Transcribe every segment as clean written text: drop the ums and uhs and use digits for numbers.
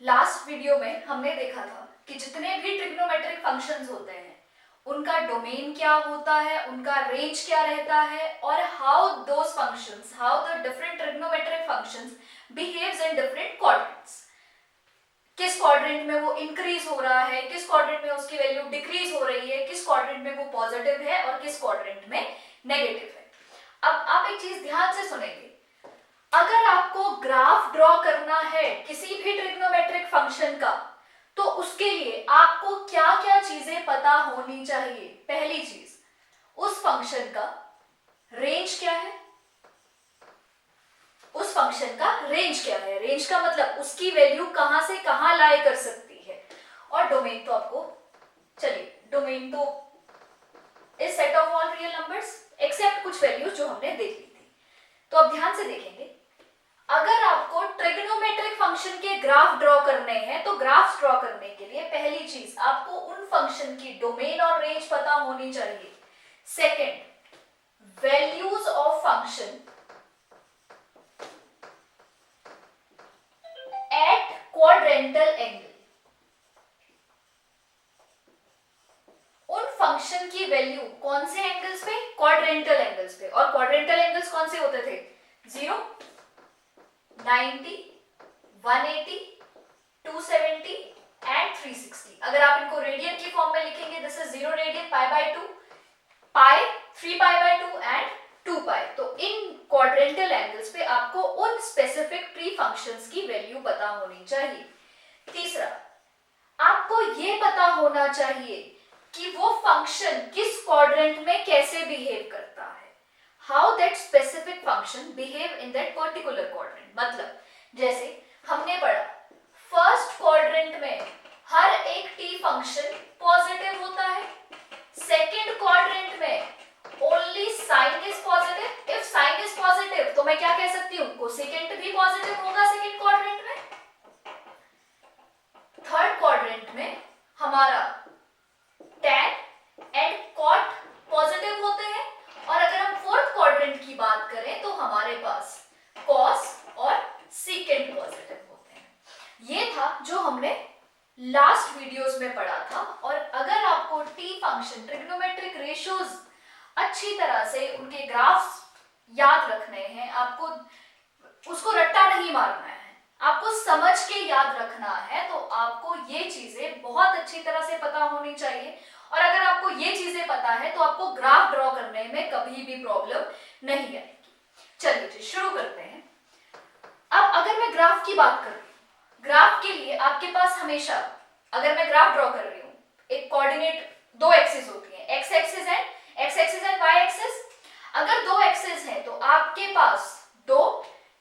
Last video में हमने देखा था कि जितने भी ट्रिग्नोमेट्रिक फंक्शंस होते हैं उनका डोमेन क्या होता है, उनका रेंज क्या रहता है और how the different trigonometric functions behaves in different quadrants. किस क्वाड्रेंट में वो इंक्रीज हो रहा है, किस क्वाड्रेंट में उसकी वैल्यू डिक्रीज हो रही है, किस क्वाड्रेंट में वो पॉजिटिव है और किस क्वाड्रेंट में नेगेटिव है। अब आप एक चीज ध्यान से सुनेंगे, अगर आपको ग्राफ ड्रॉ करना है किसी भी ट्रिग्नोमेट्रिक फंक्शन का तो उसके लिए आपको क्या क्या चीजें पता होनी चाहिए। पहली चीज, उस फंक्शन का रेंज क्या है, उस फंक्शन का रेंज क्या है। रेंज का मतलब उसकी वैल्यू कहां से कहां लाई कर सकती है। और डोमेन तो आपको, चलिए डोमेन तो is set of all real numbers accept कुछ वैल्यूज जो हमने देख ली थी। तो अब ध्यान से देखेंगे, अगर आपको ट्रिग्नोमेट्रिक फंक्शन के ग्राफ ड्रॉ करने हैं तो ग्राफ्स ड्रॉ करने के लिए पहली चीज आपको उन फंक्शन की डोमेन और रेंज पता होनी चाहिए। Second, values of function at quadrantal angle. उन फंक्शन की वैल्यू कौन से एंगल्स पे, क्वाड्रेंटल एंगल्स पे। और क्वाड्रेंटल एंगल्स कौन से होते थे, 0, 90, 180, 270 एंड 360। अगर आप इनको रेडियन की फॉर्म में लिखेंगे, this is 0 radian, pi by 2, pi, 3 pi by 2 and 2 पाई। तो इन क्वाड्रेंटल एंगल्स पे आपको उन स्पेसिफिक ट्री फंक्शंस की वैल्यू पता होनी चाहिए। तीसरा, आपको ये पता होना चाहिए कि वो फंक्शन किस क्वाड्रेंट में कैसे बिहेव करता है, how that specific function behave in that particular quadrant. मतलब जैसे हमने पढ़ा, फर्स्ट क्वाड्रेंट में हर एक टी फंक्शन पॉजिटिव होता है, सेकंड क्वाड्रेंट में only sine is positive. If sine is positive तो मैं क्या कह सकती हूँ, कोसेकेंट भी पॉजिटिव होगा सेकंड क्वाड्रेंट में। थर्ड क्वाड्रेंट में हमारा tan एंड cot पॉजिटिव होते हैं। और अगर हम फोर्थ क्वाड्रेंट की बात करें तो हमारे पास cos और secant पॉजिटिव होते हैं। ये था जो हमने लास्ट वीडियोस में पढ़ा था। और अगर आपको टी फंक्शन, ट्रिग्नोमेट्रिक रेशियोज अच्छी तरह से उनके ग्राफ्स याद रखने हैं, आपको उसको रट्टा नहीं मारना है, आपको समझ के याद रखना है, तो आपको ये चीजें बहुत अच्छी तरह से पता होनी चाहिए। और अगर आपको ये चीजें पता है तो आपको ग्राफ ड्रॉ करने में कभी भी प्रॉब्लम नहीं आएगी। चलिए जी शुरू करते हैं। अब अगर मैं ग्राफ की बात कर रही हूँ, ग्राफ के लिए आपके पास हमेशा, अगर मैं ग्राफ ड्रॉ कर रही हूँ, एक कोऑर्डिनेट, दो एक्सिस होती है, x axis and y axis. अगर दो एक्सिस है तो आपके पास दो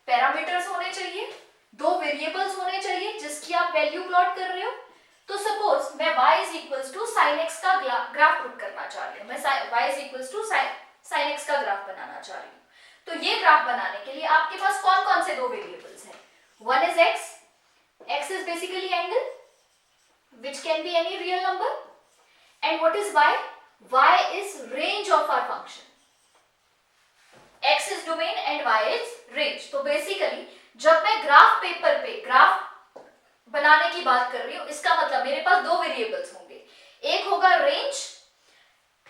पैरामीटर्स होने चाहिए, दो वेरिएबल्स होने चाहिए जिसकी आप वैल्यू प्लॉट कर रहे हो। तो सपोज मैं y is equals to sine x का ग्राफ पुट करना चाह रही हूँ, मैं y is equals to sine x का ग्राफ बनाना चाह रही हूँ। तो ये ग्राफ बनाने के लिए आपके पास कौन कौन से दो वेरिएबल्स हैं। One is x is basically angle which can be any real number, and what is y is range of our function, x is domain and y is range। तो बेसिकली जब मैं ग्राफ पेपर पे graph बनाने की बात कर रही हूं, इसका मतलब मेरे पास दो वेरिएबल्स होंगे, एक होगा रेंज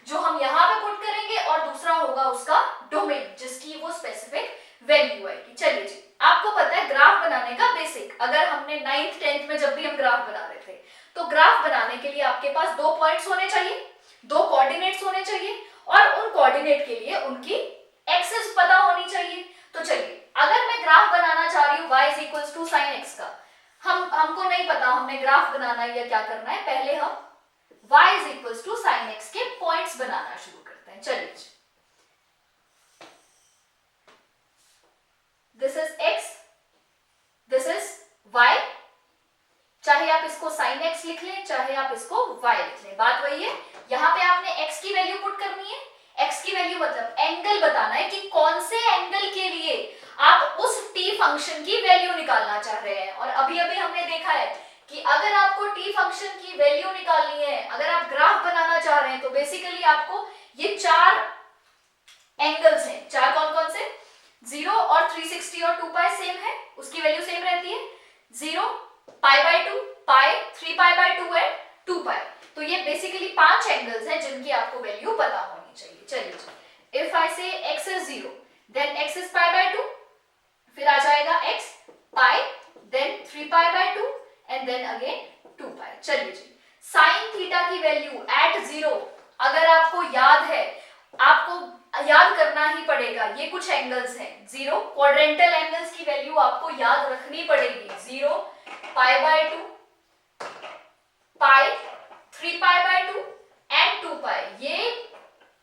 जो हम यहां पे पुट करेंगे और दूसरा होगा उसका डोमेन जिसकी वो स्पेसिफिक वैल्यू आएगी। चलिए जी, आपको पता है ग्राफ बनाने का बेसिक, अगर हमने 9th 10th में जब भी हम ग्राफ बना रहे थे तो ग्राफ बनाने के लिए आपके पास दो पॉइंट्स होने चाहिए, दो कोऑर्डिनेट्स होने चाहिए और उन कोऑर्डिनेट के लिए उनकी एक्सिस पता होनी चाहिए। तो चलिए, अगर मैं ग्राफ बनाना चाह रही हूँ y is equals to sine x का, हमको नहीं पता हमने ग्राफ बनाना है या क्या करना है, पहले हम y is equals to sine x के पॉइंट्स बनाना शुरू करते हैं। चलिए, this is x, this is y, चाहे आप इसको साइन एक्स लिख लें चाहे आप इसको y लिख लें, बात वही है। यहां पे आपने x की वैल्यू पुट करनी है, x की वैल्यू मतलब एंगल बताना है कि कौन से एंगल के लिए आप उस t फंक्शन की वैल्यू निकालना चाह रहे हैं। और अभी अभी हमने देखा है कि अगर आपको t फंक्शन की वैल्यू निकालनी है, अगर आप ग्राफ बनाना चाह रहे हैं तो बेसिकली आपको ये चार एंगल्स हैं, चार कौन कौन से, 0 और 360 और 2 पाई सेम है, उसकी वैल्यू सेम रहती है, 0, pi by 2, pi, 3 pi by 2 and 2 पाई। तो ये बेसिकली 5 एंगल्स हैं जिनकी आपको वैल्यू पता होनी चाहिए। चलिए, if I say x is 0 then x is pi by 2, फिर आ जाएगा x pi, then 3 pi by 2 and then again 2 pi. चलिए जी, साइन थीटा की वैल्यू एट 0 अगर आपको याद है, आपको याद करना ही पड़ेगा। ये कुछ एंगल्स हैं 0 क्वाड्रेंटल एंगल्स की वैल्यू आपको याद रखनी पड़ेगी। 0 pi by 2, pi, 3 pi by 2 and 2 पाई। ये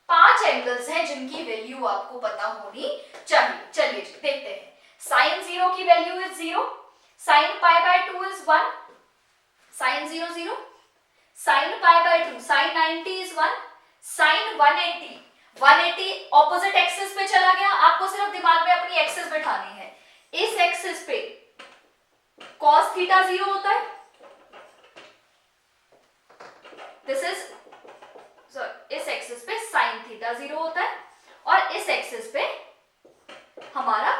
5 एंगल्स हैं जिनकी वैल्यू आपको पता होनी चाहिए। चलिए जी, देखते हैं। साइन 0 की value is 0, sine pi by 2 is 1, sine 0 0, sine pi by 2, sine 90 is 1, sine 180 opposite axis पे चला गया। आपको सिर्फ दिमाग में अपनी एक्सिस बिठानी है। इस एक्सिस पे cos थीटा 0 होता है, दिस इज सॉरी, इस एक्सिस पे sin थीटा 0 होता है और इस एक्सिस पे हमारा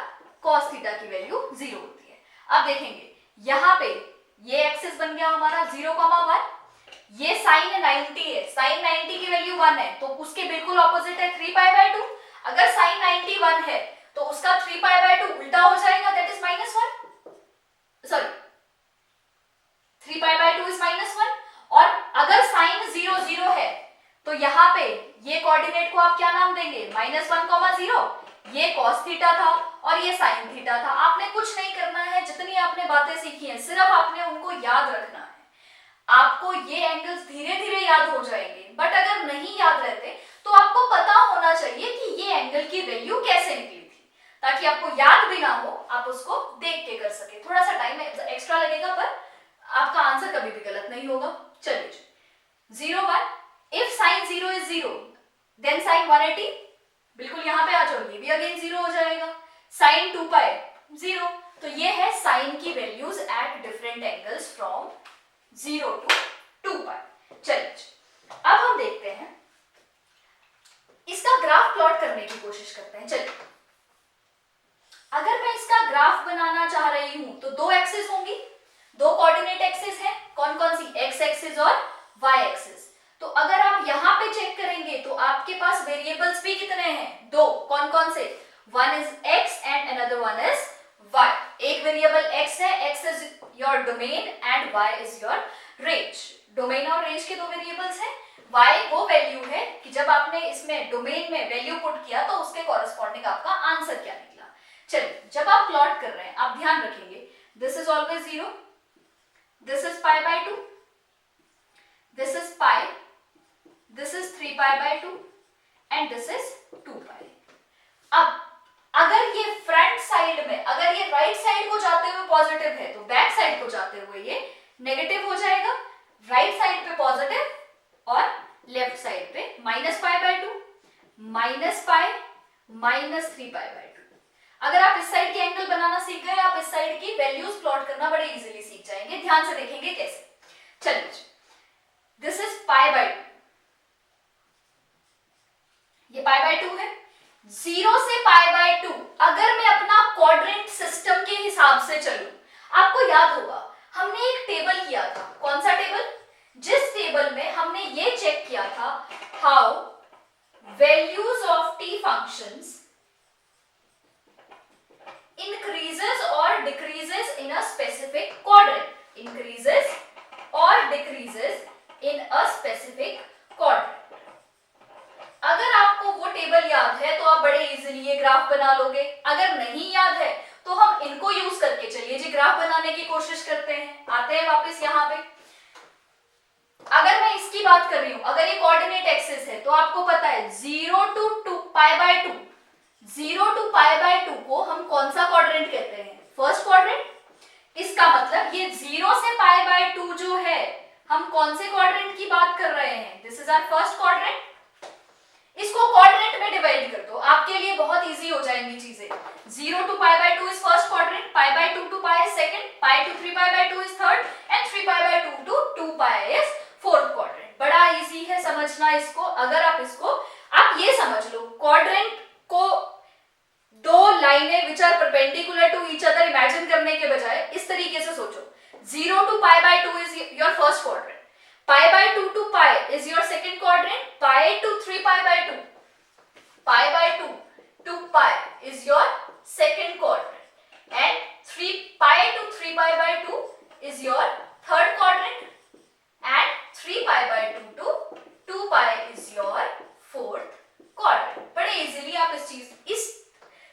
cos थीटा की वैल्यू 0 होती है। अब देखेंगे यहां पे ये एक्सिस बन गया हमारा 0,1, ये sin 90 है, sin 90 की वैल्यू 1 है तो उसके बिल्कुल ऑपोजिट है 3 पाई बाय 2। अगर sin 90 1 है तो उसका 3 पाई बाय 2 उल्टा हो जाएगा, that is -1, sorry 3 pi by 2 is -1। और अगर sin 0 0 है तो यहाँ पे ये कोऑर्डिनेट को आप क्या नाम देंगे, -1,0। ये cos थीटा था और ये sin थीटा था। आपने कुछ नहीं करना है, जितनी आपने बातें सीखी हैं सिर्फ आपने उनको याद रखना है। आपको ये एंगल्स धीरे धीरे याद हो जाएंगे, बट अगर नहीं याद रहते तो आपको पता होना चाहिए कि ये एंगल की वैल्यू कैसे निकली थी, ताकि आपको याद भी ना हो, आप उसको देख के कर सके। थोड़ा सा टाइम एक्स्ट्रा लगेगा पर आपका आंसर कभी भी गलत नहीं होगा। चलिए 0 1, if sin 0 is 0 then sin 180, बिल्कुल यहां पे आ जाओ, ये भी अगेन 0 हो जाएगा। sin 2 पाई 0, तो ये है sin की values at different angles from 0 to 2 pi. चलिए अब हम देखते हैं, इसका ग्राफ प्लॉट करने की कोशिश करते हैं। चलिए, अगर मैं इसका ग्राफ बनाना चाह रही हूं तो दो एक्सिस होंगी, दो कोऑर्डिनेट एक्सिस है। कौन कौन सी, एक्स एक्सिस और वाई एक्सिस। तो अगर आप यहां पे चेक करेंगे तो आपके पास वेरिएबल्स भी कितने हैं, दो। कौन कौन से, one is x and another one is y। एक वेरिएबल x है, x is your domain and y is your range. Domain और रेंज के दो वेरिएबल्स हैं। y वो वैल्यू है कि जब आपने इसमें डोमेन में वैल्यू पुट किया तो उसके कॉरेस्पॉन्डिंग आपका आंसर क्या निकला। चलिए, जब आप प्लॉट कर रहे हैं आप ध्यान रखेंगे, this is always 0, this is pi by 2, this is pi, this is 3 pi by 2 and this is 2 पाई। अब अगर ये फ्रंट साइड में, अगर ये राइट साइड को जाते हुए पॉजिटिव है तो बैक साइड को जाते हुए ये नेगेटिव हो जाएगा। राइट साइड पे पॉजिटिव और लेफ्ट साइड पे -पाई बाय 2, -पाई, -3 पाई बाय 2। अगर आप इस साइड के एंगल बनाना सीख गए, आप इस साइड की वैल्यूज प्लॉट करना बड़े इजीली सीख जाएंगे। ध्यान से देखेंगे कैसे। चलिए, दिस इज पाई बाय 2, ये पाई बाय 2 है। 0 से पाई बाय 2 अगर मैं अपना क्वाड्रेंट सिस्टम के हिसाब से चलूं, आपको याद होगा हमने एक टेबल किया था। कौन सा टेबल, जिस टेबल में हमने ये चेक किया था how values of T functions increases or decreases in a specific quadrant, increases or decreases in a specific quadrant। अगर आपको वो टेबल याद है तो आप बड़े इजीली ये ग्राफ बना लोगे। अगर नहीं याद है तो हम इनको यूज करके चलिए जी ग्राफ बनाने की कोशिश करते हैं। आते हैं वापस यहाँ पे। अगर मैं इसकी बात कर रही हूं, अगर ये कोऑर्डिनेट एक्सिस है तो आपको पता है 0 to 2 pi by 2, 0 to pi by 2 को हम कौन सा क्वाड्रेंट कहते हैं, फर्स्ट क्वाड्रेंट। इसका मतलब ये 0 से पाई बाय 2 जो है, हम कौन से क्वाड्रेंट की बात कर रहे हैं, this is our first quadrant. इसको क्वाड्रेंट में डिवाइड कर दो, आपके लिए बहुत इजी हो जाएंगी चीजें। 0 to pi by 2 is first quadrant, pi by 2 to pi is second, pi to 3 pi by 2 is third and 3 pi by 2 to 2 pi is fourth quadrant. बड़ा इजी है समझना इसको। अगर आप इसको आप ये समझ लो, क्वाड्रेंट को दो लाइनें which are perpendicular to each other imagine करने के बजाय इस तरीके से सोचो, 0 pi by 2 is your first quadrant, pi by 2 to pi is your second quadrant, pi to 3 pi by 2, pi by 2 to pi is your second quadrant, and 3 pi to 3 pi by 2 is your third quadrant, and 3 pi by 2 to 2 pi is your fourth quadrant. बड़े easily आप इस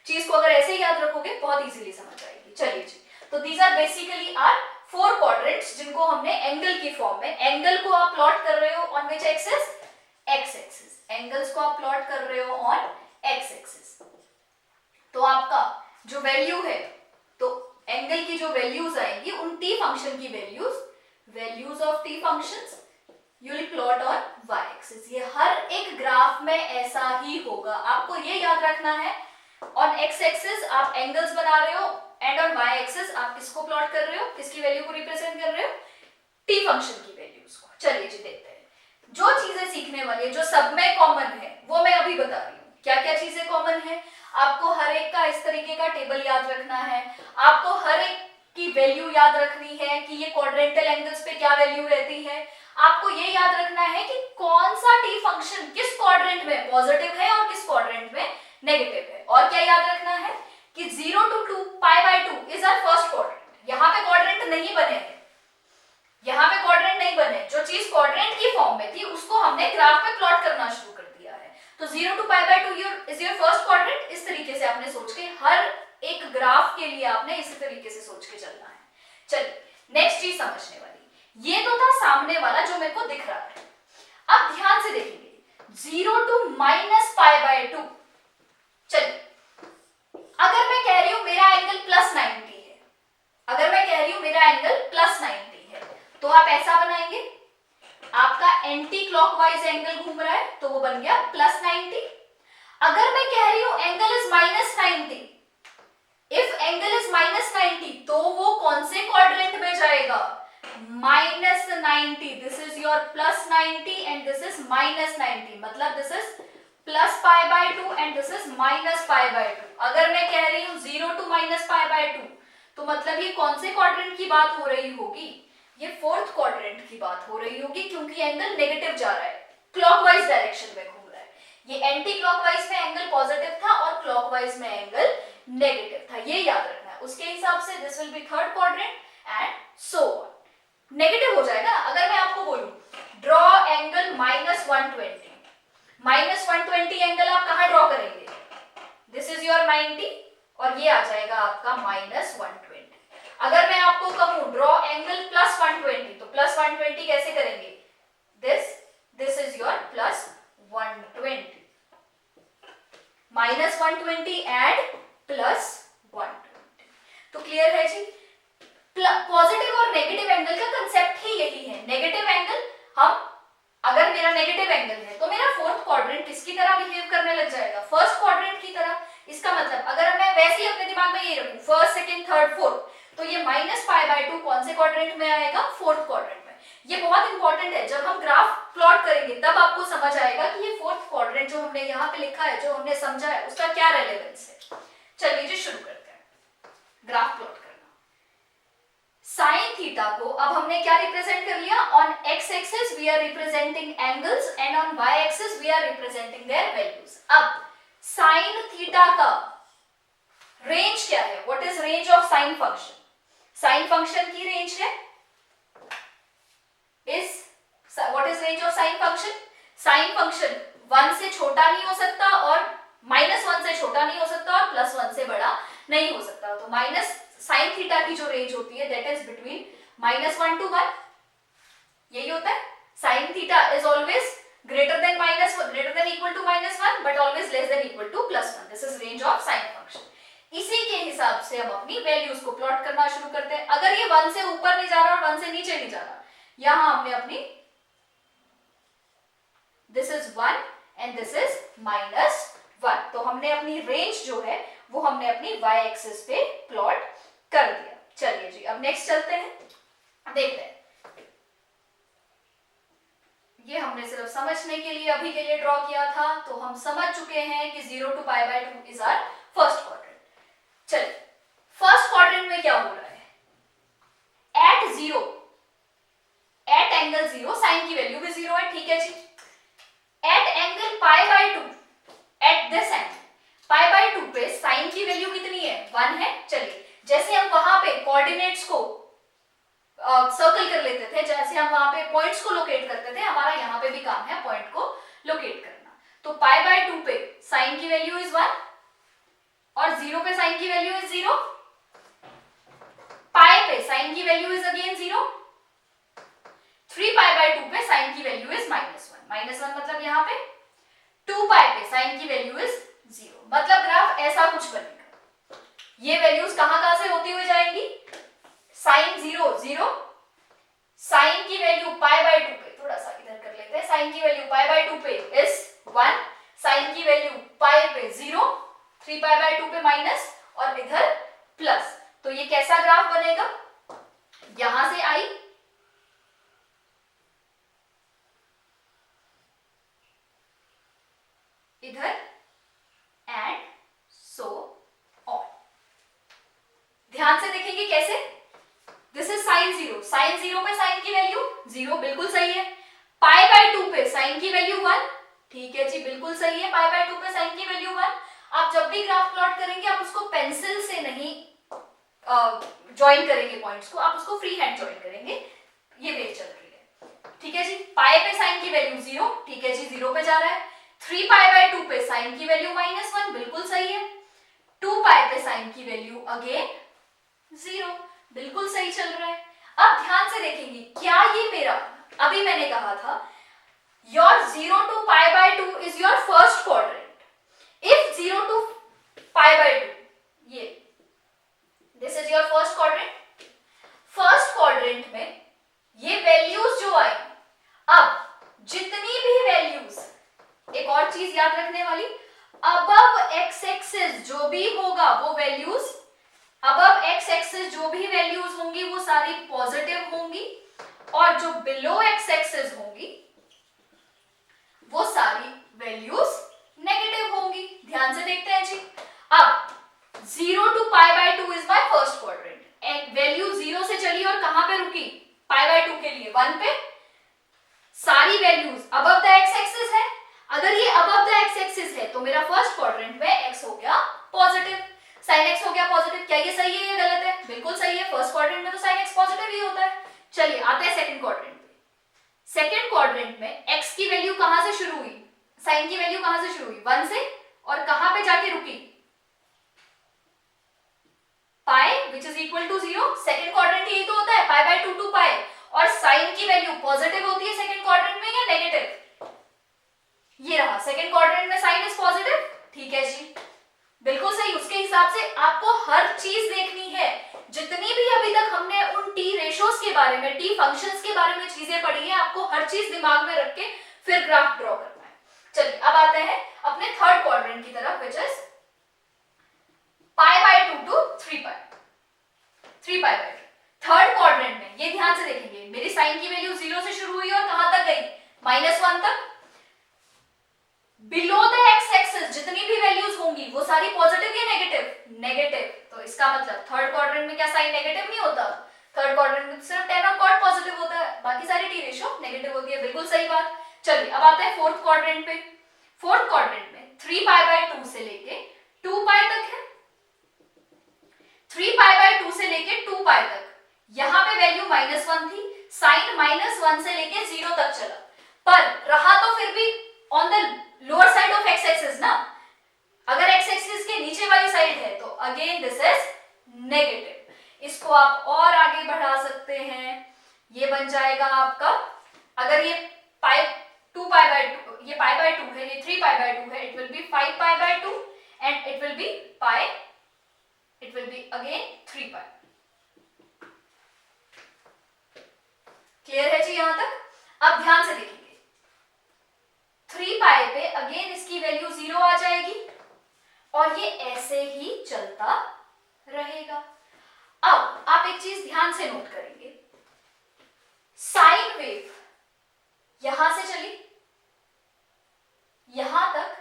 चीज को अगर ऐसे ही याद रखोगे बहुत इजीली समझ आएगी. चलिए जी, तो these are basically are 4 quadrants जिनको हमने एंगल की फॉर्म में, एंगल को आप प्लॉट कर रहे हो on which axis, x axis, angles को आप प्लॉट कर रहे हो ऑन एक्स एक्सिस. तो आपका जो वैल्यू है, तो एंगल की जो वैल्यूज आएंगी उन टी फंक्शन की values of T functions you will plot on y axis. ये हर एक ग्राफ में ऐसा ही होगा. आपको ये याद रखना है, ऑन एक्स एक्सिस आप एंगल्स बना रहे हो एंड ऑन वाई एक्सिस आप किसको प्लॉट कर रहे हो, किसकी वैल्यू को रिप्रेजेंट कर रहे हो, टी फंक्शन की वैल्यूज को. चलिए जी देखते हैं जो चीजें सीखने वाली है, जो सब में कॉमन है वो मैं अभी बता रही हूँ. क्या क्या चीजें कॉमन है, आपको हर एक का इस तरीके का टेबल याद रखना है, आपको हर एक की वैल्यू याद रखनी है कि ये क्वाड्रेंटल एंगल्स पे क्या वैल्यू रहती है. आपको ये याद रखना है कि कौन सा टी फंक्शन किस क्वाड्रेंट में पॉजिटिव है और किस क्वाड्रेंट में नेगेटिव है. और क्या याद रखना है कि 0 to 2 pi by 2 is our first quadrant. यहाँ पे क्वाड्रेंट नहीं बने हैं, यहाँ पे क्वाड्रेंट नहीं बने. जो चीज क्वाड्रेंट की फॉर्म में थी उसको हमने ग्राफ में प्लॉट करना शुरू कर दिया है. तो 0 to pi by 2 is your first quadrant. इस तरीके से आपने सोच के हर एक ग्राफ के लिए आपने इसी तरीके से सोच के चलना है. चलिए नेक्स्ट चीज समझने वाली, ये तो था सामने वाला जो मेरे को दिख रहा है. अब ध्यान से देखेंगे 0 to minus pi by 2. चलिए अगर मैं कह रही हूं मेरा एंगल प्लस 90 है, अगर मैं कह रही हूं मेरा एंगल प्लस 90 है, तो आप ऐसा बनाएंगे, आपका एंटी क्लॉकवाइज एंगल घूम रहा है तो वो बन गया प्लस 90. अगर मैं कह रही हूं angle is minus 90, if angle is minus 90 तो वो कौन से क्वाड्रेंट में जाएगा, minus 90. This is your plus 90 and this is minus 90. मतलब this is plus pi by 2 and this is minus pi by 2. अगर मैं कह रही हूं 0 टू माइनस पाई बाय 2 तो मतलब ये कौन से क्वाड्रेंट की बात हो रही होगी, ये फोर्थ क्वाड्रेंट की बात हो रही होगी, क्योंकि एंगल नेगेटिव जा रहा है, क्लॉकवाइज डायरेक्शन में घूम रहा है. ये एंटी क्लॉकवाइज में एंगल पॉजिटिव था और क्लॉकवाइज में एंगल नेगेटिव था. ये याद रखना है. उसके हिसाब से this will B third quadrant and so on. Negative हो जाएगा. अगर मैं आपको बोलूं draw angle minus 120, minus 120 angle आप कहां ड्रॉ करेंगे, दिस इज योर 90 और ये आ जाएगा आपका माइनस 120. अगर मैं आपको कहूं ड्रॉ एंगल प्लस 120 तो प्लस 120 कैसे करेंगे, this is your plus 120, minus 120 and plus 120. तो क्लियर है जी. पॉजिटिव और नेगेटिव एंगल का कंसेप्ट ही यही है. नेगेटिव एंगल, हम अगर मेरा नेगेटिव एंगल है तो मेरा फोर्थ क्वाड्रेंट किसकी तरह बिहेव करने लग जाएगा, फर्स्ट क्वाड्रेंट की तरह. इसका मतलब अगर मैं वैसे ही अपने दिमाग में ये रखूं फर्स्ट सेकंड थर्ड फोर्थ, तो ये माइनस पाई बाय 2 कौन से क्वाड्रेंट में आएगा, फोर्थ क्वाड्रेंट में. ये बहुत इंपॉर्टेंट है. जब हम ग्राफ प्लॉट करेंगे तब आपको समझ आएगा कि ये फोर्थ क्वाड्रेंट जो हमने यहाँ पे लिखा है, जो हमने समझा है, उसका क्या रेलेवेंस है. चलिए जी शुरू करते हैं ग्राफ प्लॉट करना. साइन थीटा को अब हमने क्या रिप्रेजेंट कर लिया, on x axis we are representing angles and on y axis we are representing their values. अब साइन थीटा का रेंज क्या है, what is range of sine function. Sine function की रेंज है what is range of sine function. Sine function 1 से छोटा नहीं हो सकता और माइनस 1 से छोटा नहीं हो सकता और प्लस 1 से बड़ा नहीं हो सकता. तो माइनस साइन थीटा की जो रेंज होती है दैट इज बिटवीन -1 to 1. यही होता है. Sine theta is always greater than equal to -1 but always less than equal to +1. This is range of sine function. इसी के हिसाब से हम अपनी वैल्यूज को प्लॉट करना शुरू करते हैं. अगर ये 1 से ऊपर नहीं जा रहा और 1 से नीचे नहीं जा रहा, यहां हमने अपनी this is 1 and this is -1, तो हमने अपनी रेंज जो है वो हमने अपनी y एक्सिस पे प्लॉट कर दिया. चलिए जी अब नेक्स्ट चलते हैं, देखते हैं. ये हमने सिर्फ समझने के लिए अभी के लिए ड्रॉ किया था, तो हम समझ चुके हैं कि 0 to pi by 2 is our first quadrant. चलिए फर्स्ट क्वाड्रेंट में क्या हो रहा है, एट 0 की वैल्यू भी 0 है, ठीक है जी। At angle pi by 2, at this angle pi by 2 पे साइन की वैल्यू कितनी है, 1 है। चलिए जैसे हम वहां पे कोऑर्डिनेट्स को सर्कल कर लेते थे, जैसे हम वहां पे पॉइंट्स को लोकेट करते थे, हमारा यहाँ पे भी काम है पॉइंट को लोकेट करना। तो पाई बाय 2 पे साइन की वैल्यू इज 1 और 0 पे साइन की वैल्यू इज 0, पाई पे साइन की value is again 0, 3 pi by 2 पे साइन की वैल्यू इज -1 मतलब यहाँ पे 2 पाई पे साइन की वैल्यू इज 0, मतलब ग्राफ ऐसा कुछ बनेगा। ये वैल्यूज कहां से होती हुई जाएंगी, साइन 0 0, साइन की वैल्यू पाई बाय 2 पे, थोड़ा सा इधर कर लेते हैं, साइन की वैल्यू पाई बाय 2 पे इज 1, साइन की वैल्यू पाई पे 0, 3 पाई बाय 2 पे माइनस और इधर प्लस। तो ये कैसा ग्राफ बनेगा, यहां से आई इधर एंड सो ऑन। ध्यान से देखेंगे कैसे, दिस इज साइन 0, साइन 0 पे साइन की वैल्यू 0, बिल्कुल सही है। पाई बाय 2 पे साइन की वैल्यू 1, ठीक है जी, बिल्कुल सही है। पाई बाय 2 पे साइन की वैल्यू 1। आप जब भी ग्राफ प्लॉट करेंगे आप उसको पेंसिल से नहीं ज्वाइन करेंगे पॉइंट्स को, आप उसको फ्री हैंड ज्वाइन करेंगे, ये वेव चल रही है, ठीक है जी। पाई पे साइन की वैल्यू 0, ठीक है जी, 0 पे जा रहा है। 3 पाई बाय 2 पे साइन की वैल्यू -1, बिल्कुल सही है। 2 पाई पे साइन की वैल्यू अगेन 0, बिल्कुल सही चल रहा है। अब ध्यान से देखेंगे, क्या ये मेरा, अभी मैंने कहा था your 0 to pi by 2 is your first quadrant. If 0 to pi by 2, ये this is your first quadrant. First quadrant में ये वैल्यूज जो आई, अब जितनी भी वैल्यूज, एक और चीज याद रखने वाली, अबव एक्स एक्सिस जो भी होगा वो वैल्यूज, अबव एक्स एक्सिस जो भी वैल्यूज होंगी वो सारी पॉजिटिव होंगी, और जो बिलो एक्स एक्सिस होंगी वो सारी वैल्यूज नेगेटिव होंगी। ध्यान से देखते हैं जी। अब 0 to pi by 2 is my first quadrant, and value 0 से चली और कहां पे रुकी, पाई बाय 2 के लिए 1 पे। सारी values above the x axis है, अगर ये अबव द एक्स एक्सिस है तो मेरा फर्स्ट क्वाड्रेंट में एक्स हो गया पॉजिटिव, साइन एक्स हो गया पॉजिटिव। क्या ये सही है या गलत है, बिल्कुल सही है। फर्स्ट क्वाड्रेंट में तो साइन एक्स पॉजिटिव ही होता है। चलिए आते हैं सेकंड क्वाड्रेंट पे। सेकंड क्वाड्रेंट में एक्स की वैल्यू कहां से शुरू हुई, साइन की वैल्यू कहां से शुरू हुई, 1 से, और कहां पे जाके रुकी, pi which is equal to 0। Second quadrant यही तो होता है, पाई बाय 2 टू पाई। और साइन की वैल्यू पॉजिटिव होती है सेकंड क्वाड्रेंट में या नेगेटिव, ये रहा सेकंड क्वाड्रेंट में साइन इज पॉजिटिव, ठीक है जी, बिल्कुल सही। उसके हिसाब से आपको हर चीज देखनी है, जितनी भी अभी तक हमने उन टी रेशोस के बारे में, टी फंक्शंस के बारे में चीजें पढ़ी है, आपको हर चीज दिमाग में रख के फिर ग्राफ ड्रॉ करना है। चलिए अब आते हैं अपने थर्ड क्वाड्रेंट की तरफ, which is pi by 2 to 3 pi by 2। Third quadrant में ये ध्यान से देखेंगे, मेरी साइन की वैल्यू 0 से शुरू हुई और कहां तक गई, -1 तक। बिलो द एक्स एक्सिस जितनी भी वैल्यूज होंगी वो सारी पॉजिटिव या नेगेटिव, नेगेटिव। तो इसका मतलब थर्ड क्वाड्रेंट में क्या साइन नेगेटिव नहीं होता, थर्ड क्वाड्रेंट में सिर्फ tan और cot पॉजिटिव होता है, बाकी सारी टी रेशियो नेगेटिव होती है, बिल्कुल सही बात। चलिए अब आते हैं फोर्थ क्वाड्रेंट पे। फोर्थ क्वाड्रेंट में 3 पाई बाय 2 से लेके 2 पाई तक है, 3 पाई बाय 2 से लेके 2 पाई तक, यहां पे वैल्यू -1 थी, साइन -1 से लेके 0 तक चला, पर रहा तो फिर भी on the lower side of x axis ना। अगर एक्स एक्सिस के नीचे वाली साइड है तो अगेन दिस इज नेगेटिव। इसको आप और आगे बढ़ा सकते हैं, ये बन जाएगा आपका, अगर ये टू पाई बाय 2, ये पाई बाय 2 है, ये 3 पाई बाय 2 है, it will be 5 pi by 2 and it will be pi, it will be again 3 pi. Clear है जी यहां तक। अब ध्यान से देखिए, 3 पाई पे अगेन इसकी वैल्यू 0 आ जाएगी और ये ऐसे ही चलता रहेगा। अब आप एक चीज ध्यान से नोट करेंगे, साइन वेव यहां से चली, यहां तक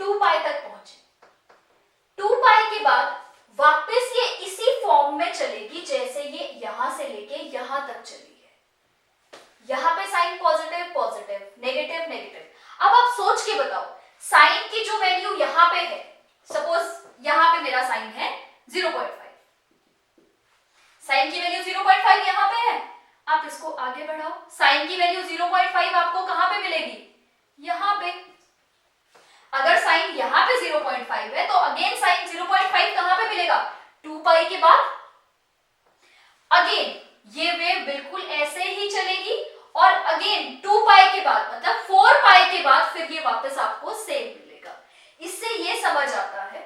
2 पाई तक पहुंची, 2 पाई के बाद वापस ये इसी फॉर्म में चलेगी जैसे ये यहां से लेके यहां तक चली है। यहां पे साइन पॉजिटिव पॉजिटिव नेगेटिव। अब आप सोच के बताओ, साइन की जो वैल्यू यहाँ पे है, सपोज यहाँ पे मेरा साइन है 0.5, साइन की वैल्यू 0.5 यहाँ पे है, आप इसको आगे बढ़ाओ, साइन की वैल्यू 0.5 आपको कहां पे मिलेगी, यहां पे। अगर साइन यहां पे 0.5 है तो अगेन साइन 0.5 कहां पे मिलेगा, 2 पाई के बाद। अगेन ये वेव बिल्कुल ऐसे ही चलेगी और अगेन 2 पाई के बाद मतलब 4 पाई के बाद फिर ये वापस आपको सेम मिलेगा। इससे ये समझ आता है।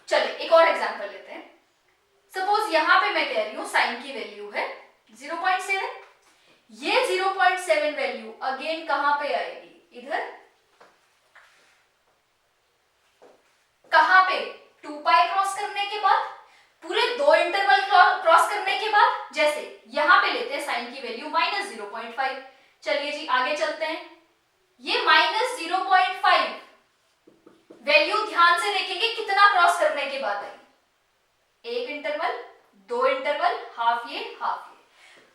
चलिए एक और एग्जांपल लेते हैं। सपोज यहां पे मैं कह रही हूं साइन की वैल्यू है 0.7, ये 0.7 वैल्यू अगेन कहां पे आएगी, इधर, कहां पे, 2 पाई क्रॉस करने के बाद, पूरे 2 इंटरवल क्रॉस करने के बाद। जैसे यहां पे लेते हैं साइन की वैल्यू -0.5, चलिए जी आगे चलते हैं। ये -0.5 वैल्यू ध्यान से देखेंगे कितना क्रॉस करने के बाद आई, 1 इंटरवल, 2 इंटरवल, हाफ ये हाफ ये,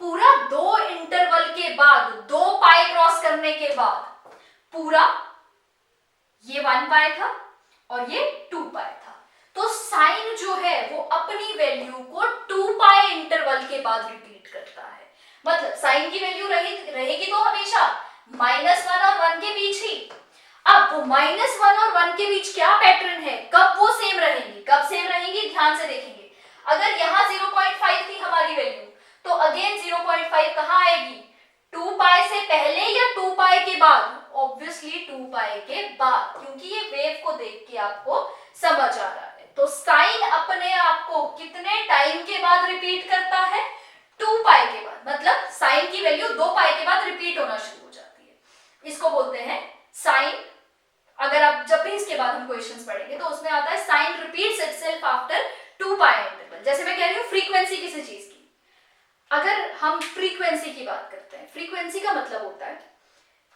पूरा 2 इंटरवल के बाद, 2 पाई क्रॉस करने के बाद पूरा ये 1 पाई था और ये 2 पाई था। तो साइन जो है वो अपनी वैल्यू को 2 पाई इंटरवल के बाद रिपीट करता है। मतलब साइन की वैल्यू रहेगी तो हमेशा -1 और 1 के बीच ही। अब वो -1 और 1 के बीच क्या पैटर्न है, कब वो सेम रहेंगी, कब सेम रहेंगी, ध्यान से देखेंगे। अगर यहां 0.5 थी हमारी वैल्यू तो अगेन 0.5 कहां आएगी, 2 पाई से पहले या 2 पाई के बाद, ऑब्वियसली 2 पाई के बाद, क्योंकि ये वेव को देख के आपको समझ आ रहा है। तो साइन अपने आप को कितने टाइम के बाद रिपीट करता है, 2 पाई के बाद। मतलब साइन की वैल्यू 2 पाई के बाद रिपीट होना शुरू हो जाती है। इसको बोलते हैं साइन। अगर आप जब भी इसके बाद हम क्वेश्चंस पढ़ेंगे तो उसमें आता है साइन रिपीट्स इटसेल्फ आफ्टर 2 पाई इंटरवल। जैसे मैं कह रही हूं फ्रीक्वेंसी किसी चीज की, अगर हम फ्रीक्वेंसी की बात करते हैं, फ्रीक्वेंसी का मतलब होता है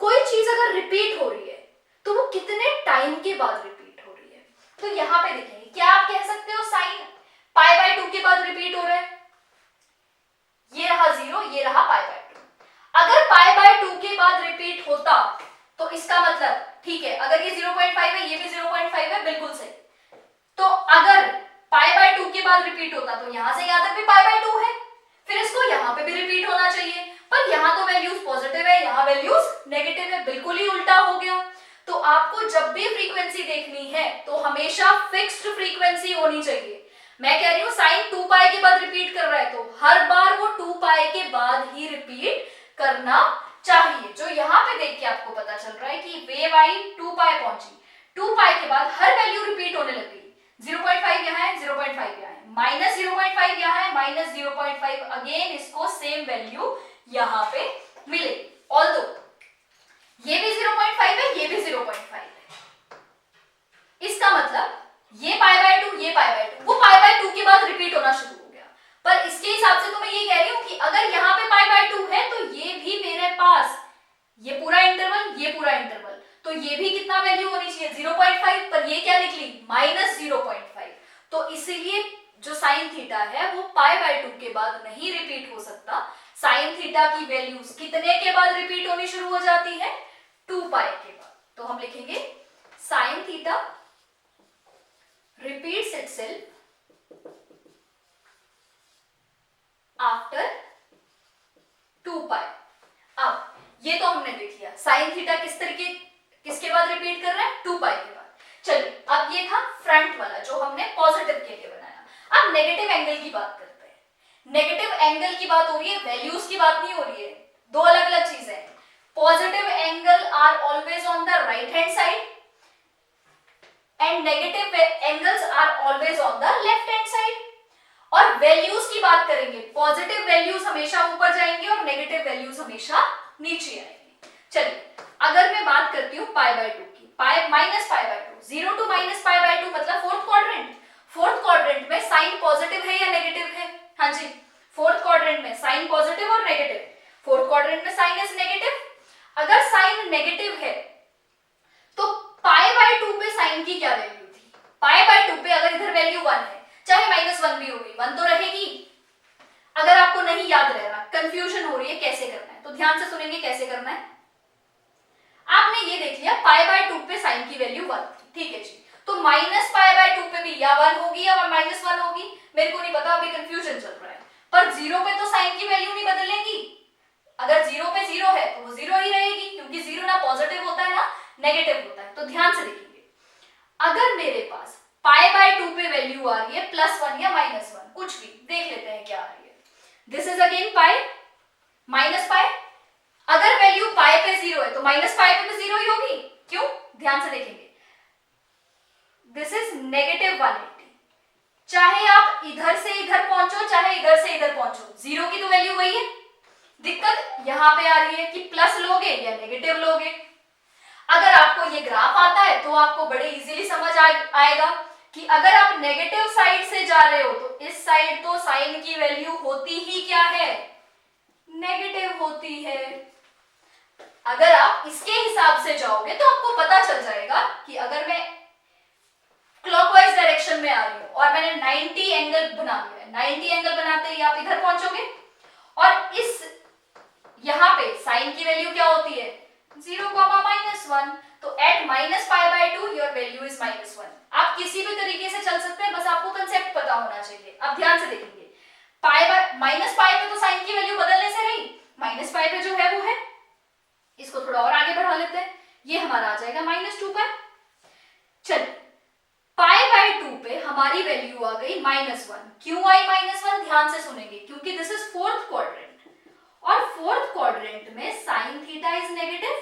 कोई चीज अगर रिपीट हो रही है तो वो कितने टाइम के बाद रिपीट हो रही है। तो यहां पे देखेंगे, क्या आप कह सकते हो साइन π/2 के बाद रिपीट हो रहा है, ये रहा 0, ये रहा π/2। अगर π/2 के बाद रिपीट होता तो इसका मतलब ठीक है, अगर ये 0.5 है, ये भी 0.5 है, बिल्कुल सही। तो अगर π/2 के बाद रिपीट होता तो यहां से यहां तक भी π/2 है, फिर इसको यहां पे भी रिपीट होना चाहिए, पर यहां तो वैल्यूज पॉजिटिव है, यहां वैल्यूज नेगेटिव है, बिल्कुल ही उल्टा हो गया। तो आपको जब भी फ्रीक्वेंसी देखनी है तो हमेशा फिक्स्ड फ्रीक्वेंसी होनी चाहिए। मैं कह रही हूं साइन 2 पाई के बाद रिपीट कर रहा है तो हर बार वो 2 पाई के बाद ही रिपीट करना चाहिए। जो यहाँ पे देख के आपको पता चल रहा है कि वेव आई 2 पाई पहुंची, 2 पाई के बाद हर वैल्यू रिपीट होने लगी। 0.5 यहाँ है, 0.5 यहाँ है, -0.5 यहाँ है, -0.5, अगेन इसको सेम वैल्यू यहाँ पे मिलेगी। ऑल्दो ये भी 0.5 है, ये भी 0.5 है, इसका मतलब ये π/2, ये π/2, वो π/2 के बाद रिपीट होना शुरू हो गया। पर इसके हिसाब से तो मैं ये कह रही हूं कि अगर यहाँ पे π/2 है तो ये भी मेरे पास, ये पूरा इंटरवल, ये पूरा इंटरवल, तो ये भी कितना वैल्यू होनी चाहिए, 0.5, पर ये क्या निकली, -0.5। तो इसीलिए जो साइन थीटा है वो π/2 के बाद नहीं रिपीट हो सकता। साइन थीटा की वैल्यूज कितने के बाद रिपीट होनी शुरू हो जाती है, 2 पाई के बाद। तो हम लिखेंगे sine theta repeats itself after 2 पाई। अब ये तो हमने देख लिया साइन थीटा किसके बाद रिपीट कर रहा है, 2 पाई के बाद। चलिए अब ये था फ्रंट वाला जो हमने पॉजिटिव के लिए बनाया। अब नेगेटिव एंगल की बात करते हैं। नेगेटिव एंगल की बात हो रही है, वैल्यूज की बात नहीं हो रही है, दो अलग अलग चीजें हैं। Positive angle are always on the right hand side and negative angles are always on the left hand side। और वैल्यूज की बात करेंगे, पॉजिटिव वैल्यूज हमेशा ऊपर जाएंगे और नेगेटिव वैल्यूज हमेशा नीचे आएंगे। चलिए अगर मैं बात करती हूँ π/2 की, -π/2, 0 to -π/2 मतलब फोर्थ क्वाड्रेंट। फोर्थ क्वाड्रेंट में साइन पॉजिटिव है या नेगेटिव है, हाँ जी, फोर्थ क्वाड्रेंट में साइन पॉजिटिव और नेगेटिव, फोर्थ क्वाड्रेंट में साइन इज नेगेटिव। अगर साइन नेगेटिव है तो π/2 पे साइन की क्या वैल्यू थी, π/2 पे अगर इधर वैल्यू 1 है, चाहे -1 भी होगी, 1 तो रहेगी। अगर आपको नहीं याद रह रहा, कंफ्यूजन हो रही है कैसे करना है, तो ध्यान से सुनेंगे कैसे करना है। आप आपने ये देख लिया पाई बाय 2 पे साइन की वैल्यू 1 थी, ठीक है जी। तो माइनस पाई बाय 2 पे भी या 1 होगी या -1 होगी, मेरे को नहीं पता, अभी कंफ्यूजन चल रहा है। पर 0 पे तो साइन की वैल्यू नहीं बदलेगी। अगर 0 पे 0 है तो वो 0 ही रहेगी, क्योंकि 0 ना पॉजिटिव होता है ना नेगेटिव होता है। तो ध्यान से देखेंगे, अगर मेरे पास पाई बाय 2 पे वैल्यू आ रही है +1 या -1, कुछ भी देख लेते हैं क्या आ रही है। This is again pi minus pi, अगर वैल्यू पाई पे 0 है तो माइनस पाई पे भी 0 ही होगी। क्यों? ध्यान से देखेंगे, दिस इज -180, चाहे आप इधर से इधर पहुंचो चाहे इधर से इधर पहुंचो, 0 की तो वैल्यू वही है। दिक्कत यहां पे आ रही है कि प्लस लोगे या नेगेटिव लोगे। अगर आपको ये ग्राफ आता है तो आपको बड़े इजीली समझ आएगा कि अगर आप नेगेटिव साइड से जा रहे हो तो इस साइड तो साइन की वैल्यू होती ही क्या है, नेगेटिव होती है। अगर आप इसके हिसाब से जाओगे तो आपको पता चल जाएगा कि अगर मैं क्लॉकवाइज डायरेक्शन में आ रही हूं और मैंने 90 एंगल बना लिया है, 90 एंगल बनाते ही आप इधर पहुंचोगे और इस यहां पे साइन की वैल्यू क्या होती है 0, -1, तो एट -π/2 योर वैल्यू इज -1। आप किसी भी तरीके से चल सकते हैं, बस आपको कंसेप्ट पता होना चाहिए। अब ध्यान से देखेंगे, -π पे तो साइन की वैल्यू बदलने से नहीं, -π पे जो है वो है। इसको थोड़ा और आगे बढ़ा लेते हैं, ये हमारा आ जाएगा -2π। चलिए π/2 पे हमारी वैल्यू आ गई -1। क्यों आई -1? ध्यान से सुनेंगे, क्योंकि दिस इज फोर्थ क्वाड्रेंट और फोर्थ क्वाड्रेंट में साइन थीटा इज नेगेटिव।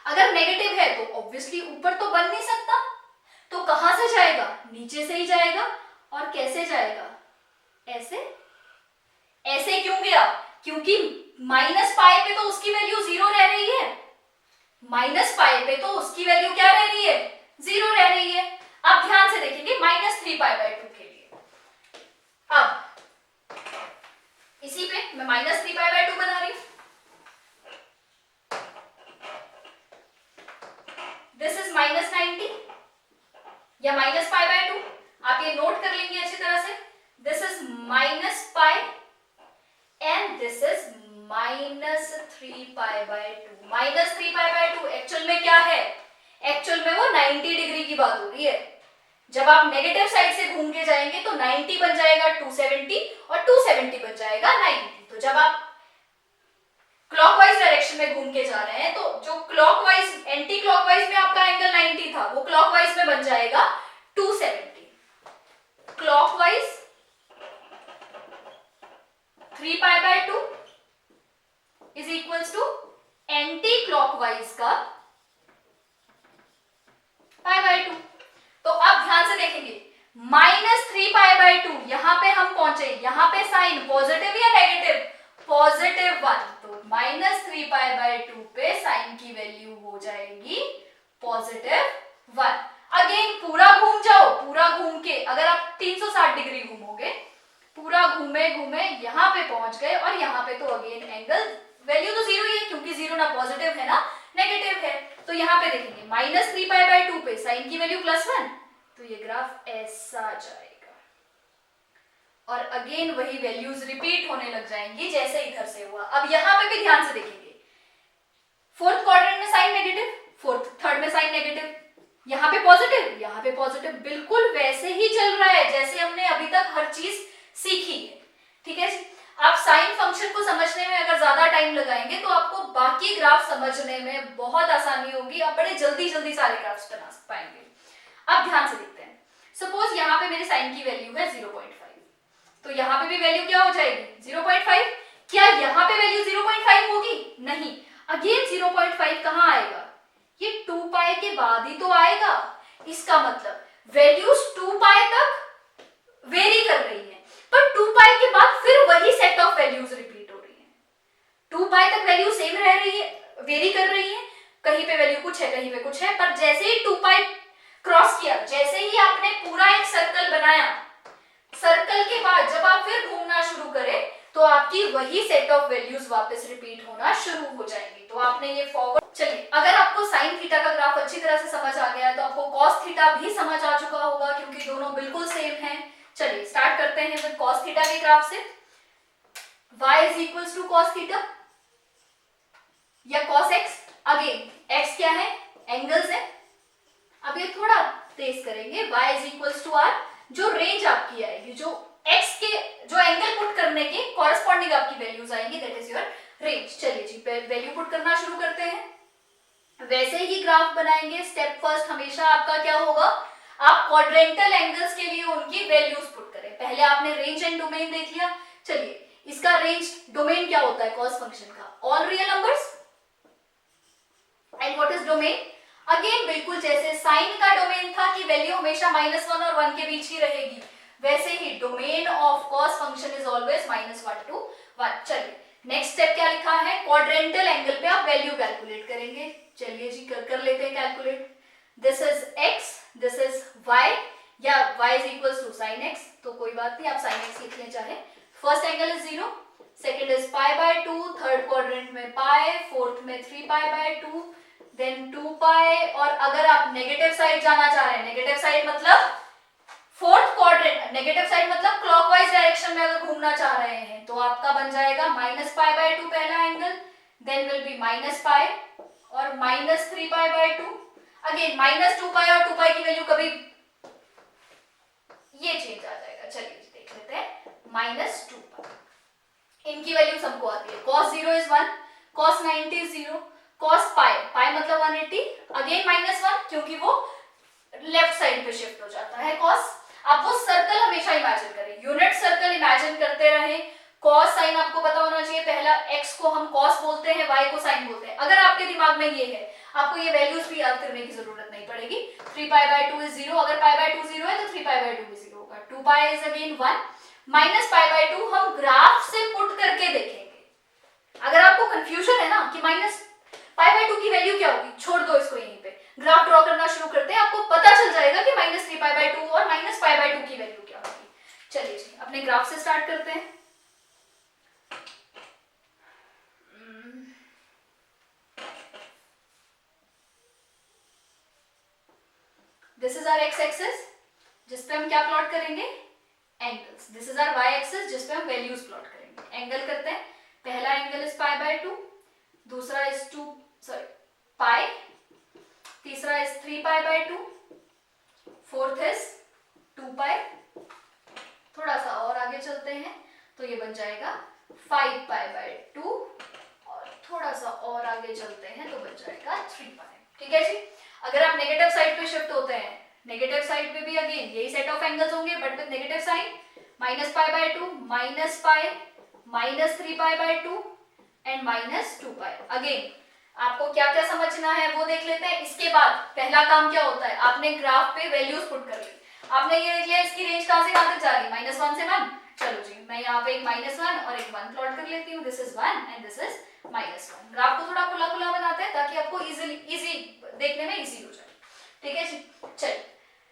अगर नेगेटिव है तो ऑब्वियसली ऊपर तो बन नहीं सकता, तो कहां से जाएगा, नीचे से ही जाएगा। और कैसे जाएगा, ऐसे। ऐसे क्यों गया, क्योंकि -π पे तो उसकी वैल्यू 0 रह रही है, -π पे तो उसकी वैल्यू क्या रह रही है, 0 रह रही है। अब ध्यान से देखेंगे -3π/2 के लिए। अब इसी पे मैं -3π/2 बना रही हूं, दिस इज -90 या -π/2, आप ये नोट कर लेंगे अच्छी तरह से। This is -π and this is -3π/2। -3π/2 actual में क्या है, एक्चुअल में वो 90 डिग्री की बात हो रही है। जब आप नेगेटिव साइड से घूम के जाएंगे तो 90 बन जाएगा 270 और 270 बन जाएगा 90। तो जब आप क्लॉकवाइज डायरेक्शन में घूम के जा रहे हैं तो जो क्लॉकवाइज एंटी क्लॉकवाइज में आपका एंगल 90 था वो क्लॉकवाइज में बन जाएगा 270। Clockwise 3π/2 is equals to anti clockwise का π/2। तो अब ध्यान से देखेंगे, -3π/2 यहां पे हम पहुंचे, यहां पे साइन पॉजिटिव या नेगेटिव, पॉजिटिव 1, तो -3π/2 पे साइन की वैल्यू हो जाएगी +1। अगेन पूरा घूम जाओ, पूरा घूम के अगर आप 360 डिग्री घूमोगे, पूरा घूमे घूमे यहां पे पहुंच गए और यहां पे तो अगेन एंगल वैल्यू तो 0 ही है, क्योंकि 0 ना पॉजिटिव है ना नेगेटिव है। तो यहां पे देखेंगे -3π/2 पे साइन की वैल्यू +1, तो ये ग्राफ ऐसा जाएगा और अगेन वही वैल्यूज रिपीट होने लग जाएंगी जैसे इधर से हुआ। अब यहां पे भी ध्यान से देखेंगे, फोर्थ क्वाड्रेंट में साइन नेगेटिव, थर्ड में साइन नेगेटिव, यहां पे पॉजिटिव, यहां पे पॉजिटिव, बिल्कुल वैसे ही चल रहा है जैसे हमने अभी तक हर चीज सीखी है। ठीक है जी, आप साइन फंक्शन को समझने में अगर ज्यादा टाइम लगाएंगे तो आपको बाकी ग्राफ समझने में बहुत आसानी होगी, आप बड़े जल्दी जल्दी सारे ग्राफ्स बना पाएंगे। अब ध्यान से देखते हैं, सपोज यहाँ पे मेरे साइन की वैल्यू है 0.5, तो यहाँ पे भी वैल्यू क्या हो जाएगी 0.5। क्या यहाँ पे वैल्यू 0.5 होगी? नहीं, अगेन 0.5 कहाँ आएगा, ये 2π के बाद ही तो आएगा। इसका मतलब वैल्यूज 2π तक वेरी कर रही है, पर 2π के बाद फिर वही सेट ऑफ वैल्यूज रिपीट हो रही है। 2π तक वैल्यू सेम रह रही है, वेरी कर रही है, कहीं पे वैल्यू कुछ है कहीं पे कुछ है, पर जैसे ही 2π क्रॉस किया, जैसे ही आपने पूरा एक सर्कल बनाया, सर्कल के बाद जब आप फिर घूमना शुरू करें तो आपकी वही सेट ऑफ वैल्यूज वापस रिपीट होना शुरू हो जाएंगी। तो आपने ये फॉरवर्ड, चलिए अगर आपको साइन थीटा का ग्राफ अच्छी तरह से समझ आ गया है तो आपको कॉस थीटा भी समझ आ चुका होगा, क्योंकि दोनों बिल्कुल सेम हैं। चलिए स्टार्ट करते हैं विद कॉस थीटा के ग्राफ से। y is equals to cos theta या कॉस x, अगेन x क्या है, एंगल्स है। अब ये थोड़ा तेज करेंगे, y is equals to R, जो रेंज आपकी आएगी, जो x के जो एंगल पुट करने के कॉरेस्पॉन्डिंग आपकी वैल्यूज आएंगी, दैट इज योर रेंज। चलिए जी वैल्यू पुट करना शुरू करते हैं। वैसे ही ग्राफ बनाएंगे। स्टेप फर्स्ट हमेशा आपका क्या होगा, आप क्वाड्रेंटल एंगल्स के लिए उनकी वैल्यूज पुट करें। पहले आपने रेंज एंड डोमेन देख लिया। चलिए इसका रेंज डोमेन क्या होता है कॉस फंक्शन का, all real numbers. And what is domain, again बिल्कुल जैसे साइन का डोमेन था कि वैल्यू हमेशा -1 और 1 के बीच ही रहेगी, वैसे ही domain of cos function is always -1 to 1। चलिए नेक्स्ट स्टेप क्या लिखा है, क्वाड्रेंटल एंगल पे आप वैल्यू कैलकुलेट करेंगे। चलिए जी कर लेते हैं calculate. This is x, this is y, या y is equals to sin x, तो कोई बात नहीं, आप sin x लिख लें चाहे। First angle is 0, second is π/2, third quadrant में पाई, फोर्थ में 3π/2, देन 2π। और अगर आप नेगेटिव साइड जाना चाह रहे हैं, नेगेटिव साइड मतलब फोर्थ क्वाड्रेंट, नेगेटिव साइड मतलब क्लॉकवाइज डायरेक्शन में अगर घूमना चाह रहे हैं, तो आपका बन जाएगा -π/2 पहला एंगल, देन विल बी -π और -3π/2। अगेन -2π और 2π की वैल्यू कभी ये चेंज आ जाएगा। चलिए देख लेते हैं, -2π इनकी वैल्यू सबको आती है। cos 0 is 1, cos 90 is 0, cos π मतलब 180, अगेन -1 क्योंकि वो लेफ्ट साइड पे शिफ्ट हो जाता है cos। आप वो सर्कल हमेशा इमेजिन करें, यूनिट सर्कल इमेजिन करते रहें। cos साइन आपको पता होना चाहिए, पहला x को हम cos बोलते हैं, y को साइन बोलते हैं। अगर आपके दिमाग में ये है, आपको ये वैल्यूज भी याद करने की जरूरत नहीं पड़ेगी। 3π/2 इज 0, अगर π/2 0 है तो 3π/2 भी 0 होगा। 2π इज अगेन 1, -π/2 हम ग्राफ से पुट करके देखेंगे। अगर आपको कंफ्यूजन है ना कि -π/2 की वैल्यू क्या होगी, छोड़ दो इसको, यहीं पे ग्राफ ड्रॉ करना शुरू करते हैं, आपको पता चल जाएगा कि -3π/2 और -π/2 की वैल्यू क्या होगी। चलिए जी अपने ग्राफ से स्टार्ट करते हैं। This is our x axis जिस पे हम क्या प्लॉट करेंगे, angles. This is our y axis जिस पे हम वैल्यूज प्लॉट करेंगे। एंगल करते हैं, पहला एंगल इज π/2, दूसरा इज π, तीसरा इज 3π/2, फोर्थ इज 2π। थोड़ा सा और आगे चलते हैं तो ये बन जाएगा 5π/2, और थोड़ा सा और आगे चलते हैं तो बन जाएगा 3π। ठीक है जी। अगर आप नेगेटिव साइड पे शिफ्ट होते हैं, नेगेटिव साइड पे भी अगेन यही सेट ऑफ एंगल्स होंगे but with negative sine, -π/2, -π, -3π/2 and -2π। Again आपको क्या क्या समझना है वो देख लेते हैं। इसके बाद पहला काम क्या होता है, आपने ग्राफ पे वैल्यूज पुट कर ली। आपने ये देख लिया इसकी रेंज कहां से कहां तक जा रही है, -1 से 1। चलो जी मैं यहाँ पे एक -1 और एक 1 प्लॉट कर लेती हूँ। This is 1 and this is -1। Graph को थोड़ा खुला खुला बनाते हैं ताकि आपको इजी देखने में इजी हो जाए। ठीक है जी। चलिए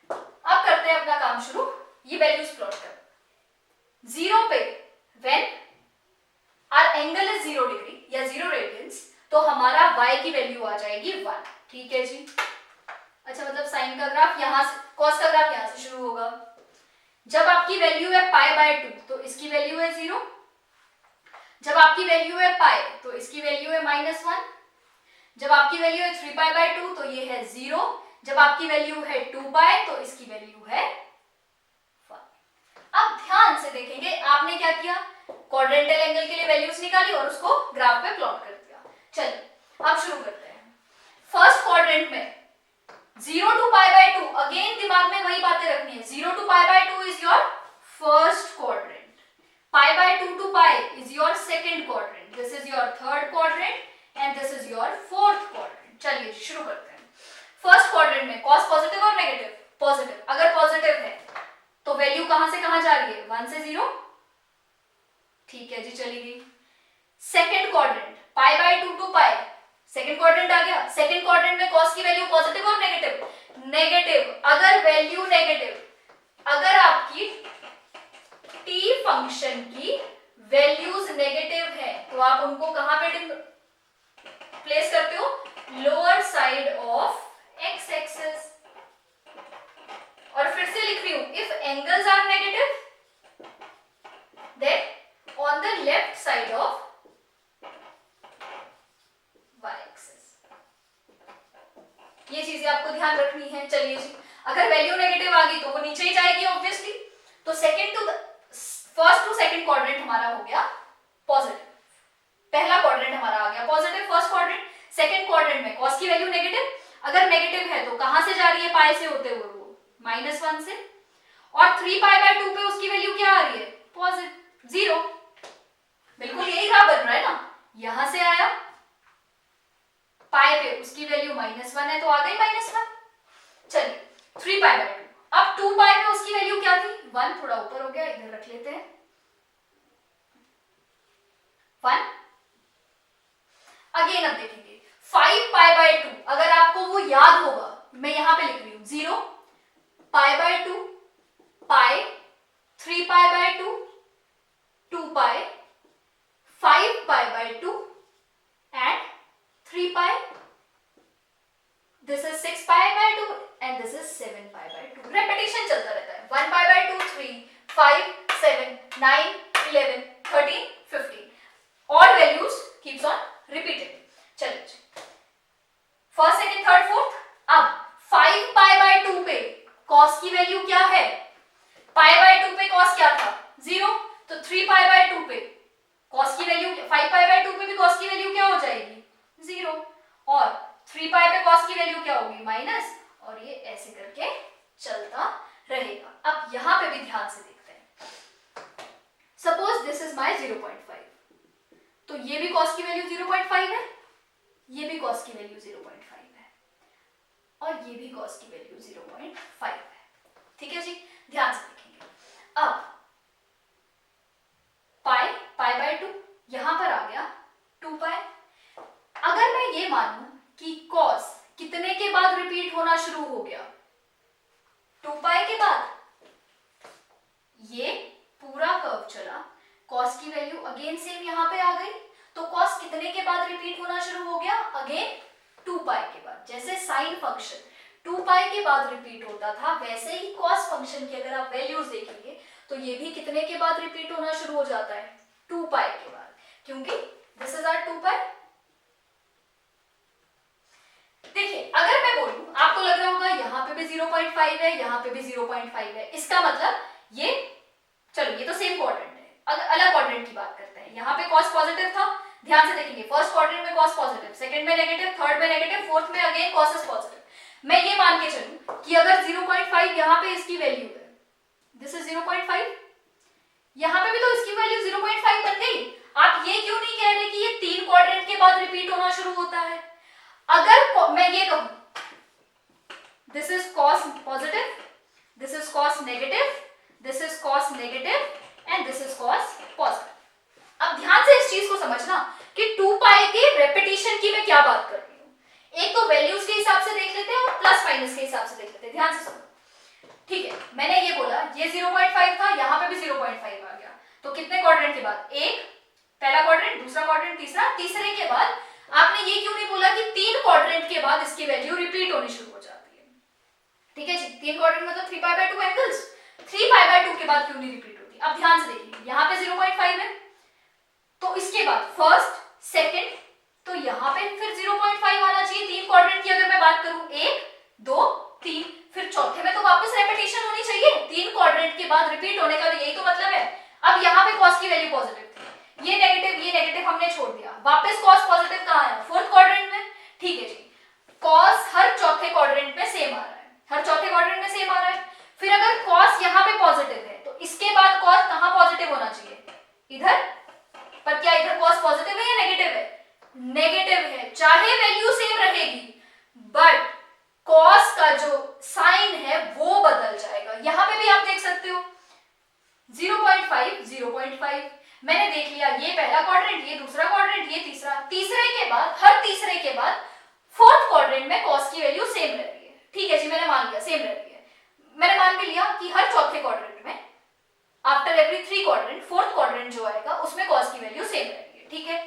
अब करते हैं अपना काम शुरू। ये वैल्यूज प्लॉट कर 0 पे when hour angle is 0 degree या 0 रेडियंस, तो हमारा y की वैल्यू आ जाएगी 1। ठीक है जी। अच्छा मतलब साइन का ग्राफ यहां से, कॉस का ग्राफ यहां से शुरू होगा। जब आपकी वैल्यू है π/2 तो इसकी वैल्यू है 0। जब आपकी वैल्यू है π तो इसकी वैल्यू है -1। जब आपकी वैल्यू है 3π/2 तो ये है 0। जब आपकी वैल्यू है 2π तो इसकी वैल्यू है 1। अब ध्यान से देखेंगे, आपने क्या किया, क्वाड्रेंटल एंगल के लिए वैल्यूज निकाली और उसको ग्राफ पे प्लॉट कर दिया। चलिए अब शुरू करते हैं। फर्स्ट क्वाड्रेंट में 0 to π/2, अगेन दिमाग में वही बातें रखनी है। 0 to π/2 is your first quadrant, π/2 to π is your second quadrant, this is your third quadrant and this is your fourth quadrant. चलिए शुरू करते हैं। फर्स्ट क्वाड्रेंट में कॉस पॉजिटिव और नेगेटिव, पॉजिटिव। अगर पॉजिटिव है तो वैल्यू कहां से कहां जा रही है, 1 से 0। ठीक है जी चली गई। Second quadrant π/2 to π, second quadrant आ गया। सेकंड क्वाड्रेंट में कॉस की वैल्यू पॉजिटिव और नेगेटिव, नेगेटिव। अगर वैल्यू नेगेटिव, अगर आपकी t फंक्शन की वैल्यूज नेगेटिव है तो आप उनको कहां पे प्लेस करते हो, lower side of x axis. और फिर से लिख रही हूं, if angles are negative then on the left side of y axis. चीजें आपको ध्यान रखनी है। चलिए जी, अगर वैल्यू नेगेटिव आ गई तो वो नीचे ही जाएगी ऑब्वियसली। तो फर्स्ट टू सेकंड क्वाड्रेंट हमारा हो गया पॉजिटिव, पहला क्वाड्रेंट हमारा आ गया positive first quadrant. Second quadrant में कॉस की वैल्यू नेगेटिव, अगर नेगेटिव है तो कहां से जा रही है, पाई से होते हुए वो -1 से, और 3π/2 पे उसकी वैल्यू क्या आ रही है, पॉजिटिव 0। बिल्कुल यही ग्राफ बन रहा है ना, यहां से आया पाई पे उसकी वैल्यू -1 है तो आ गई -1। चलिए 3π/2, अब 2π पे उसकी वैल्यू क्या थी, 1, थोड़ा ऊपर हो गया, इधर रख लेते हैं 1। अगेन अब देखेंगे 5π/2, अगर आपको वो याद होगा मैं यहां पे लिख रही हूं 0 π/2 पाई 3π/2 2π 5π/2 and 3π, this is 6π/2 and this is 7π/2। Repetition चलता रहता है, 1π/2 3 5 7 9 11 13 15, odd values keeps on repeating. चलिए फर्स्ट सेकंड थर्ड फोर्थ। अब 5π/2 पे cos की वैल्यू क्या है, π/2 पे cos क्या था 0, तो 3π/2 पे cos की वैल्यू, 5π/2 पे भी cos की वैल्यू क्या हो जाएगी 0, और 3π पे cos की वैल्यू क्या होगी माइनस, और ये ऐसे करके चलता रहेगा। अब यहां पे भी ध्यान से देखते हैं, सपोज दिस इज माय 0.5, तो ये भी cos की वैल्यू 0.5 है, ये भी cos की वैल्यू 0.5 है, और ये भी cos की वैल्यू 0.5 है। ठीक है जी, ध्यान से देखेंगे। अब π/2 यहां पर आ गया 2π। अगर मैं ये मानूं कि cos कितने के बाद रिपीट होना शुरू हो गया, 2π के बाद, ये पूरा कर्व चला, cos की वैल्यू अगेन सेम यहां पे आ गई, तो cos कितने के बाद रिपीट होना शुरू हो गया, अगेन 2π के बाद। जैसे साइन फंक्शन 2π के बाद रिपीट होता था, वैसे ही cos फंक्शन की अगर आप वैल्यूज देखेंगे तो ये भी कितने के बाद रिपीट होना शुरू हो जाता है, 2π के बाद, क्योंकि दिस इज आवर 2π। देखिए अगर मैं बोलूं, आपको लग रहा होगा यहां पे भी 0.5 है, यहां पे भी 0.5 है, इसका मतलब ये, चलो ये तो सेम क्वाड्रेंट है, अगर अलग क्वाड्रेंट की बात करते हैं, यहां पे cos पॉजिटिव था, ध्यान से देखेंगे फर्स्ट क्वाड्रेंट में cos पॉजिटिव, सेकंड में नेगेटिव, थर्ड में नेगेटिव, फोर्थ में अगेन cos इज पॉजिटिव। मैं ये मान के चलूं कि अगर 0.5 यहां पे इसकी वैल्यू है, दिस इज 0.5, यहां पे भी तो इसकी वैल्यू 0.5 बन गई। आप ये क्यों नहीं कह रहे कि ये 3 क्वाड्रेंट के बाद रिपीट होना शुरू होता है। अगर मैं ये कहूं this is cos positive, this is cos negative, this is cos negative and this is cos positive. अब ध्यान से इस चीज को समझना कि 2π के रेपिटेशन की मैं क्या बात कर रही हूं। एक तो वैल्यूज के हिसाब से देख लेते हैं और प्लस माइनस के हिसाब से देख लेते हैं, ध्यान से सुनो। ठीक है, मैंने ये बोला ये 0.5 था, यहां पे भी 0.5 आ गया, तो कितने क्वाड्रेंट के बाद, एक पहला क्वाड्रेंट, दूसरा क्वाड्रेंट, तीसरा, तीसरे के बाद आपने ये क्यों नहीं बोला कि 3 क्वाड्रेंट के बाद इसकी वैल्यू रिपीट होनी शुरू हो जाती है। ठीक है जी, 3 क्वाड्रेंट मतलब 3π/2 एंगल्स, 3π/2 के बाद क्यों नहीं रिपीट होती। अब ध्यान से देखिए, यहां पे 0.5 है, तो इसके बाद फर्स्ट सेकंड, तो यहां पे फिर 0.5 आना चाहिए। 3 क्वाड्रेंट की अगर मैं बात करूं, 1 2 3, फिर चौथे में तो वापस रेपिटेशन होनी चाहिए, 3 क्वाड्रेंट के बाद रिपीट होने का, तो यही तो मतलब है। अब यहां पे cos की वैल्यू पॉजिटिव थी, ये नेगेटिव हमने छोड़ दिया, वापस cos पॉजिटिव कहां आया, फोर्थ क्वाड्रेंट में। ठीक है जी, cos हर चौथे क्वाड्रेंट में सेम आ रहा है, हर चौथे क्वाड्रेंट में सेम आ रहा है। फिर अगर cos यहां पे पॉजिटिव है, तो इसके बाद cos कहां पॉजिटिव होना चाहिए, इधर, पर क्या इधर cos पॉजिटिव है या नेगेटिव है, नेगेटिव है। चाहे वैल्यू सेम रहेगी, बट cos का जो साइन है वो बदल जाएगा। यहां पे भी आप देख सकते हो 0.5 0.5, मैंने देख लिया ये पहला क्वाड्रेंट, ये दूसरा क्वाड्रेंट, ये तीसरा, तीसरे के बाद, हर तीसरे के बाद फोर्थ क्वाड्रेंट में cos की वैल्यू सेम रह रही है। ठीक है जी, मैंने मान लिया सेम रह रही है। मैंने मान भी लिया कि हर चौथे क्वाड्रेंट में, after every 3 quadrant, fourth quadrant जो आएगा उसमें cos की वैल्यू सेम रहेगी। ठीक है,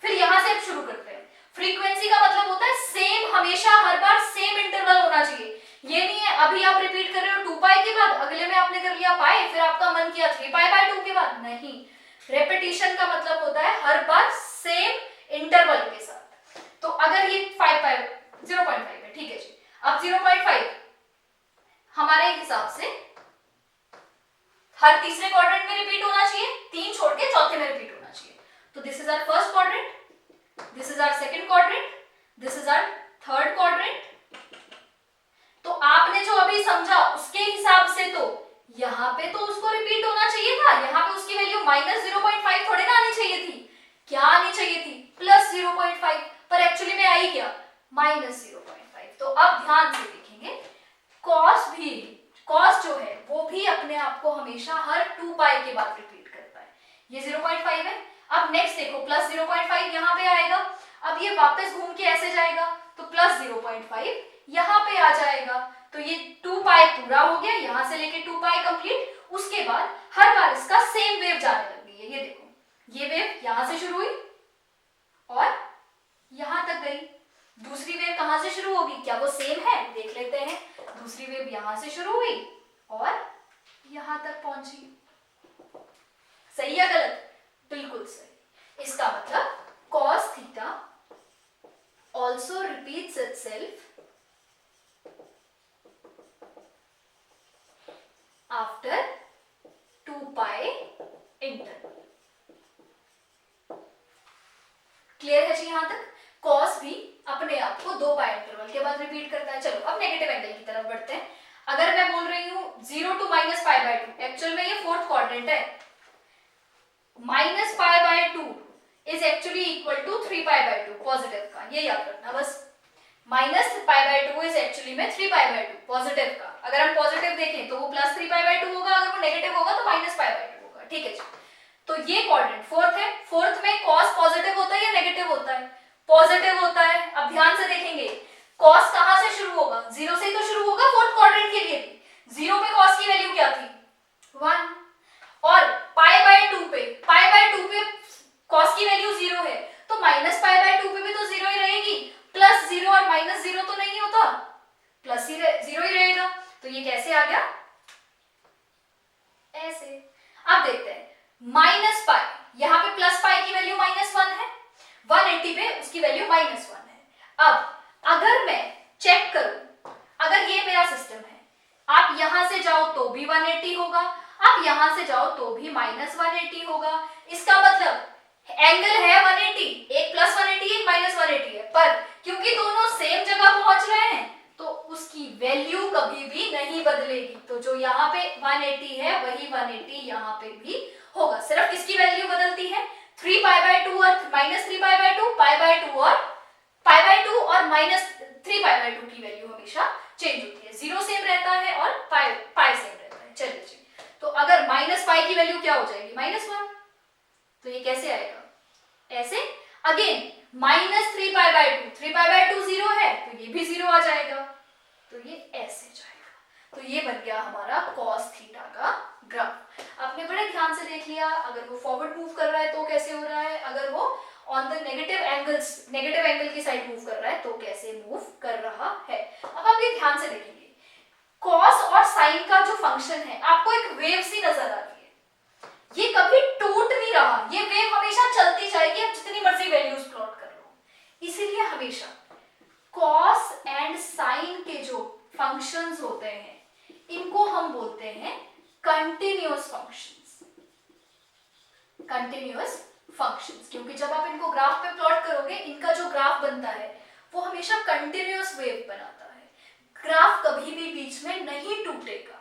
फिर यहां से अब शुरू करते हैं। फ्रीक्वेंसी का मतलब होता है सेम, हमेशा हर बार सेम इंटरवल होना चाहिए। ये नहीं है अभी आप रिपीट कर रहे हो 2π के बाद, अगले में आपने कर लिया π, फिर आपका मन किया 3π/2 के बाद, नहीं। रेपिटेशन का मतलब होता है हर बार सेम इंटरवल के साथ। तो अगर ये 0.5 है, ठीक है जी, अब 0.5 हमारे हिसाब से हर तीसरे क्वाड्रेंट में रिपीट होना चाहिए, 3 छोड़ के चौथे में रिपीट होना चाहिए। तो this is our first quadrant, this is our second quadrant, this is our third quadrant. तो आपने जो अभी समझा उसके हिसाब से तो यहाँ पे तो उसको रिपीट होना चाहिए था, यहाँ पे उसकी वैल्यू -0.5 थोड़े ना आनी चाहिए थी, क्या आनी चाहिए थी +0.5, पर एक्चुअली में आई क्या -0.5। तो अब ध्यान से देखेंगे cos जो है वो भी अपने आप को हमेशा हर 2 पाई के बाद रिपीट करता है, ये 0.5 है। अब नेक्स्ट देखो +0.5 यहाँ पे आएगा, अब ये वापस घूम के ऐसे जाएगा तो +0.5 यहाँ पे आ जाएगा, तो ये 2 पाई पूरा हो गया, यहाँ से लेके 2 पाई कंप्लीट। उसके बाद हर बार इसका सेम वेव जाने लग गई है, ये देखो ये वेव यहाँ से शुरू हुई और यहाँ तक गई। दूसरी वेव कहाँ से शुरू होगी, क्या वो सेम है, देख लेते हैं। दूसरी वेव यहाँ से शुरू हुई और यहाँ तक पहुंची। सही या गलत, बिल्कुल सही। इसका मतलब cos theta also repeats itself after 2 pi interval। Clear है जी यहाँ तक। cos भी अपने आप को 2 पाई इंटरवल के बाद रिपीट करता है। चलो अब नेगेटिव एंगल की तरफ बढ़ते हैं। अगर मैं बोल रही हूँ 0 to -π/2, एक्चुअल में ये फोर्थ क्वाड्रेंट है, -π/2 is actually equal to 3π/2 positive का, ये याद रखना बस। -π/2 इज एक्चुअली में 3π/2 पॉजिटिव का। अगर हम पॉजिटिव देखें तो वो +3π/2 होगा, अगर वो नेगेटिव होगा तो -π/2 होगा। ठीक है जी। तो ये क्वाड्रेंट फोर्थ है, फोर्थ में cos पॉजिटिव होता है या नेगेटिव होता है, पॉजिटिव होता है। अब ध्यान से देखेंगे cos कहां से शुरू होगा, 0 से ही तो शुरू होगा फोर्थ क्वाड्रेंट के लिए भी। 0 पे cos की वैल्यू क्या थी 1, और π/2 पे cos की वैल्यू 0 है, तो -π/2 पे भी तो 0 ही रहेगी। +0 और -0 तो नहीं होता, +0 ही रहेगा। तो ये कैसे आ गया, ऐसे। अब देखते हैं -π, यहाँ पे +π की वैल्यू -1 है, 180 पे उसकी वैल्यू -1 है। अब अगर मैं चेक करूं, अगर ये मेरा सिस्टम है, आप यहां से जाओ तो भी 180 होगा, आप यहां से जाओ तो भी -180 होगा। इसका मतलब एंगल है 180, एक +180 एक -180 है, पर क्योंकि दोनों सेम जगह पहुंच रहे हैं तो उसकी वैल्यू कभी भी नहीं बदलेगी। तो जो यहाँ पे 180 है वही 180 यहाँ पे भी होगा, सिर्फ किसकी वैल्यू बदलती है, 3π/2 और -3π/2, π/2 और -3π/2 की वैल्यू हमेशा चेंज होती है। 0 सेम रहता है और पाई सेम रहता है। चलिए जी, तो अगर -π की वैल्यू क्या हो जाएगी -1, तो ये कैसे आएगा, ऐसे। अगेन -3π/2, 3π/2 0 है तो ये भी 0 आ जाएगा, तो ये ऐसे जाएगा। तो ये बन गया हमारा cos थीटा का ग्राफ। आपने बड़े ध्यान से देख लिया, अगर वो फॉरवर्ड मूव कर रहा है तो कैसे हो रहा है, अगर वो ऑन द नेगेटिव एंगल की साइड मूव कर रहा है तो कैसे मूव कर रहा है। अब आप ये ध्यान से देखेंगे, cos और sin का जो फंक्शन है, आपको एक वेव सी नजर आ रही है, ये कभी टूट नहीं रहा, ये वेव हमेशा चलती जाएगी, आप जितनी मर्जी वैल्यूज प्लॉट कर लो। इसीलिए हमेशा cos एंड sin के जो फंक्शंस होते हैं इनको हम बोलते हैं कंटिन्यूअस फंक्शंस, कंटिन्यूअस फंक्शंस, क्योंकि जब आप इनको ग्राफ पे प्लॉट करोगे, इनका जो ग्राफ बनता है वो हमेशा कंटिन्यूअस वेव बनाता है। ग्राफ कभी भी बीच में नहीं टूटेगा,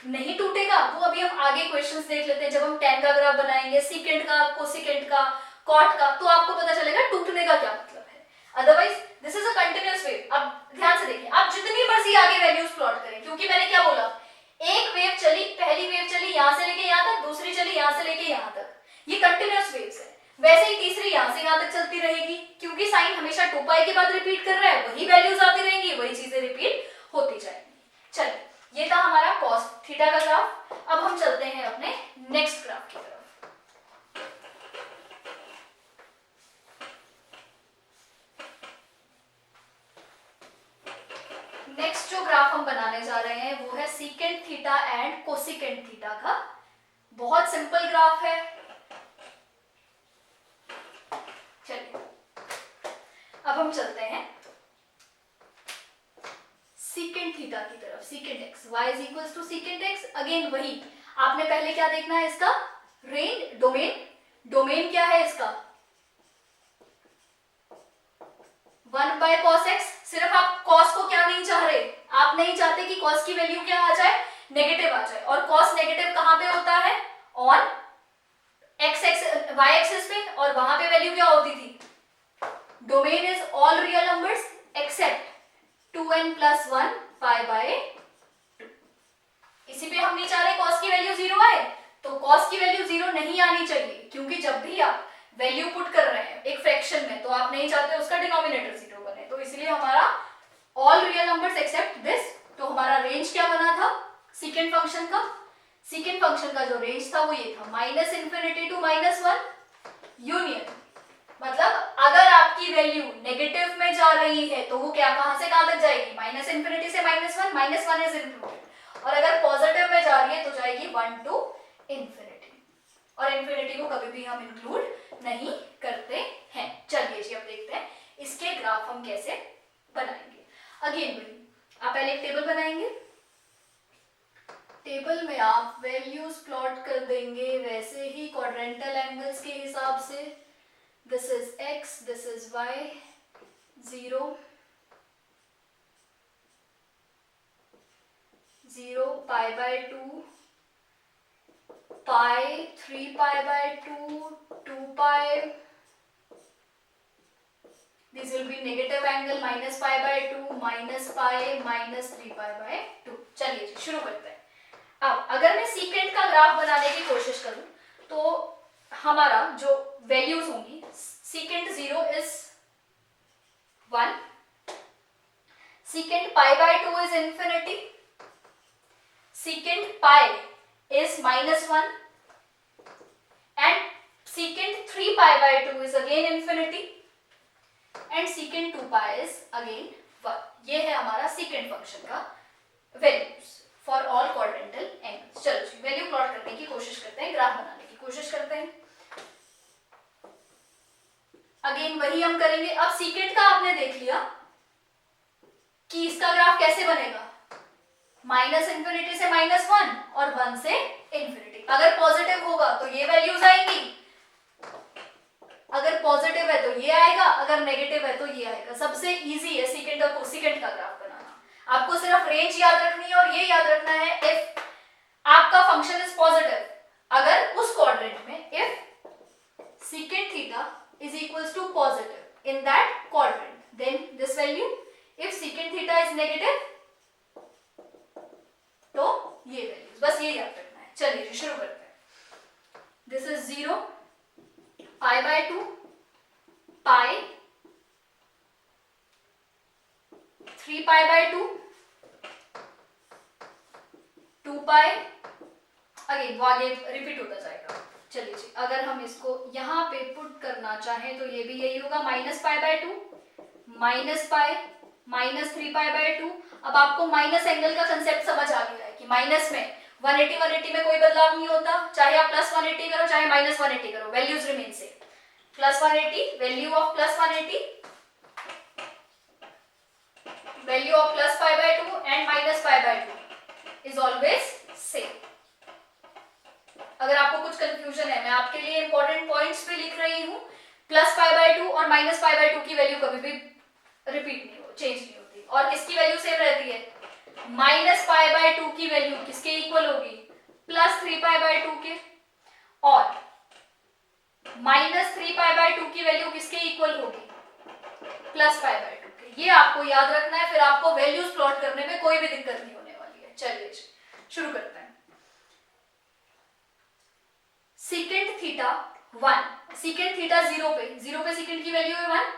नहीं टूटेगा। वो अभी हम आगे क्वेश्चंस देख लेते हैं, जब हम tan का ग्राफ बनाएंगे, सीकेंट का, कोसिकेंट का, कॉट का, तो आपको पता चलेगा टूटने का क्या मतलब है। Otherwise this is a continuous wave. अब ध्यान से देखिए, आप जितनी मर्जी आगे वैल्यूज प्लॉट करें, क्योंकि मैंने क्या बोला, एक वेव चली, पहली वेव चली यहां से लेके यहां तक, दूसरी चली यहां से लेके यहां तक, ये कंटिन्यूअस वेव्स है। वैसे ही तीसरी यहां से यहां तक चलती रहेगी, क्योंकि साइन हमेशा 2 पाई के बाद रिपीट कर रहा है, वही वैल्यूज आती रहेंगी, वही चीजें रिपीट होती जाएंगी। चलिए, ये था हमारा cos थीटा का ग्राफ। अब हम चलते हैं अपने नेक्स्ट ग्राफ की तरफ। नेक्स्ट जो ग्राफ हम बनाने जा रहे हैं वो है secant theta and cosecant theta का। बहुत सिंपल ग्राफ है। चलिए अब हम चलते हैं सीकेंट थीटा की तरफ, secant x, y is equals to secant x. Again वही, आपने पहले क्या देखना है, इसका रेंज, डोमेन, डोमेन क्या है इसका 1 बाय कॉस एक्स। सिर्फ आप कॉस को क्या नहीं चाह रहे, आप नहीं चाहते कि कॉस की वैल्यू क्या आ जाए, नेगेटिव आ जाए, और कॉस नेगेटिव कहां पे होता है, on x x y axis पे, और वहां पे वैल्यू क्या होती थी, domain is all real numbers except 2n + 1 pi by 2। इसी पे हम नहीं चाह रहे कॉस की वैल्यू 0 आए, तो कॉस की वैल्यू 0 नहीं आनी चाहिए, क्योंकि जब भी आप वैल्यू पुट कर रहे हैं एक फ्रैक्शन में, तो आप नहीं चाहते उसका डिनोमिनेटर 0 बने, तो इसलिए हमारा all real numbers accept this. तो हमारा रेंज क्या बना था सीकेंट फंक्शन का, सीकेंट फंक्शन का जो रेंज था वो ये था -∞ to -1 यूनियन। मतलब अगर आपकी वैल्यू नेगेटिव में जा रही है तो वो क्या कहां से कहां तक जाएगी, -∞ से -1, -1 इज इंक्लूडेड, और अगर पॉजिटिव में जा रही है तो जाएगी 1 to ∞, और इन्फिनिटी को कभी भी हम इंक्लूड नहीं करते हैं। चलिए जी अब देखते हैं इसके ग्राफ हम कैसे बनाएंगे। अगेन वही, आप पहले एक टेबल बनाएंगे, टेबल में आप वैल्यूज प्लॉट कर देंगे वैसे ही क्वाड्रेंटल एंगल्स के हिसाब से। This is x, this is y, 0 0 pi by 2, pi, 3 pi by 2, 2 pi, this will be negative angle -π by 2, -π, -3 pi by 2। चलिए जी शुरू करते हैं। अब अगर मैं सीकेंट का ग्राफ बनाने की कोशिश करूं तो हमारा जो वैल्यूज होंगी, secant 0 is 1, secant π by 2 is infinity, secant π is -1, and secant 3 pi by 2 is again infinity, and secant 2 pi is again 1। ये है हमारा secant फंक्शन का values for all quadrantal angles. चलो जी वैल्यू प्लॉट करने की कोशिश करते हैं, ग्राफ बनाने की कोशिश करते हैं। अगेन वही हम करेंगे। अब secant का आपने देख लिया कि इसका ग्राफ कैसे बनेगा, -∞ से -1 और 1 से इंफिनिटी। अगर पॉजिटिव होगा तो ये वैल्यूज आएंगी, अगर पॉजिटिव है तो ये आएगा, अगर नेगेटिव है तो ये आएगा। सबसे इजी है सीकेंट और कोसीकेंट का ग्राफ बनाना। आपको सिर्फ रेंज याद रखनी है और ये याद रखना है इफ आपका फंक्शन इज पॉजिटिव, अगर उस क्वाड्रेंट में if secant theta is equals to positive in that quadrant, then this value, if secant theta is negative तो ये वैल्यूज, बस ये याद रखना है। चलिए शुरू करते हैं। This is 0, pi by 2, pi, 3 pi by 2, 2 pi, again वो आगे रिपीट होता जाएगा। चलिए जी अगर हम इसको यहाँ पे पुट करना चाहें तो ये भी यही होगा -π बाय 2, -π, -3 पाई बाय 2। अब आपको माइनस एंगल का कंसेप्ट समझ आ गया है कि माइनस में 180 में कोई बदलाव नहीं होता, चाहे आप +180 करो चाहे -180 करो, values remain same. +180, value of +180, value of +π by 2 and -π by 2 is always same. अगर आपको कुछ कंफ्यूजन है, मैं आपके लिए इंपॉर्टेंट पॉइंट्स पे लिख रही हूँ। +π बाय 2 और -π बाय 2 की वैल्यू कभी भी रिपीट नहीं हो, चेंज नहीं होती, और किसकी वैल्यू सेम रहती है, -π बाय 2 की वैल्यू किसके इक्वल होगी, +3π बाय 2 के, और -3π बाय 2 की वैल्यू किसके इक्वल होगी, +π बाय 2 के। ये आपको याद रखना है, फिर आपको वैल्यूज प्लॉट करने में कोई भी दिक्कत नहीं होने वाली है। चलिए शुरू करते हैं। सीकेंट थीटा 1, सीकेंट थीटा 0 पे सीकेंट की वैल्यू है 1,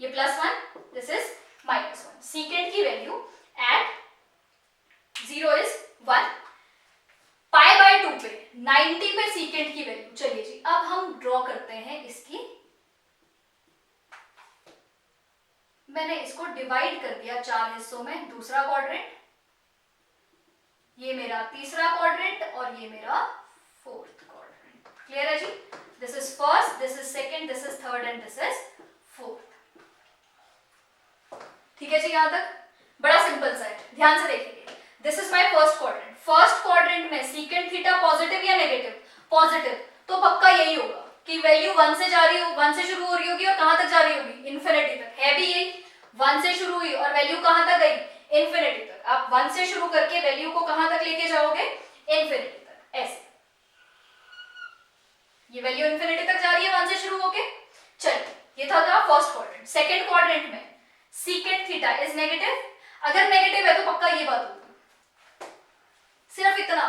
ये +1, दिस इज -1। सीकेंट की value at 0 is 1, pi by 2 पे 90 पे सीकेंट की वैल्यू। चलिए जी अब हम ड्रॉ करते हैं इसकी, मैंने इसको डिवाइड कर दिया 4 हिस्सों में, दूसरा क्वाड्रेंट, ये मेरा तीसरा क्वाड्रेंट और ये मेरा फोर्थ क्वाड्रेंट। क्लियर है जी? This is first, this is second, this is third and this is fourth. ठीक है जी, यहां तक बड़ा सिंपल सा है, ध्यान से देखेंगे। This is my first quadrant, first quadrant में सीकेंट थीटा पॉजिटिव या नेगेटिव? पॉजिटिव, तो पक्का यही होगा कि वैल्यू 1 से जा रही हो, 1 से शुरू हो रही होगी और कहां तक जा रही होगी? इन्फिनिटी तक। है भी यही, 1 से शुरू हुई और वैल्यू कहां तक गई? इन्फिनिटी तक। आप 1 से शुरू करके वैल्यू को कहां तक लेके जाओगे? इन्फिनिटी तक। ऐसे ये वैल्यू इन्फिनिटी तक जा रही है 1 से शुरू होके। चलिए, ये था फर्स्ट क्वाड्रेंट। सेकंड क्वाड्रेंट में सीकेंट थीटा इज नेगेटिव। अगर नेगेटिव है तो पक्का ये बात होगी। सिर्फ इतना,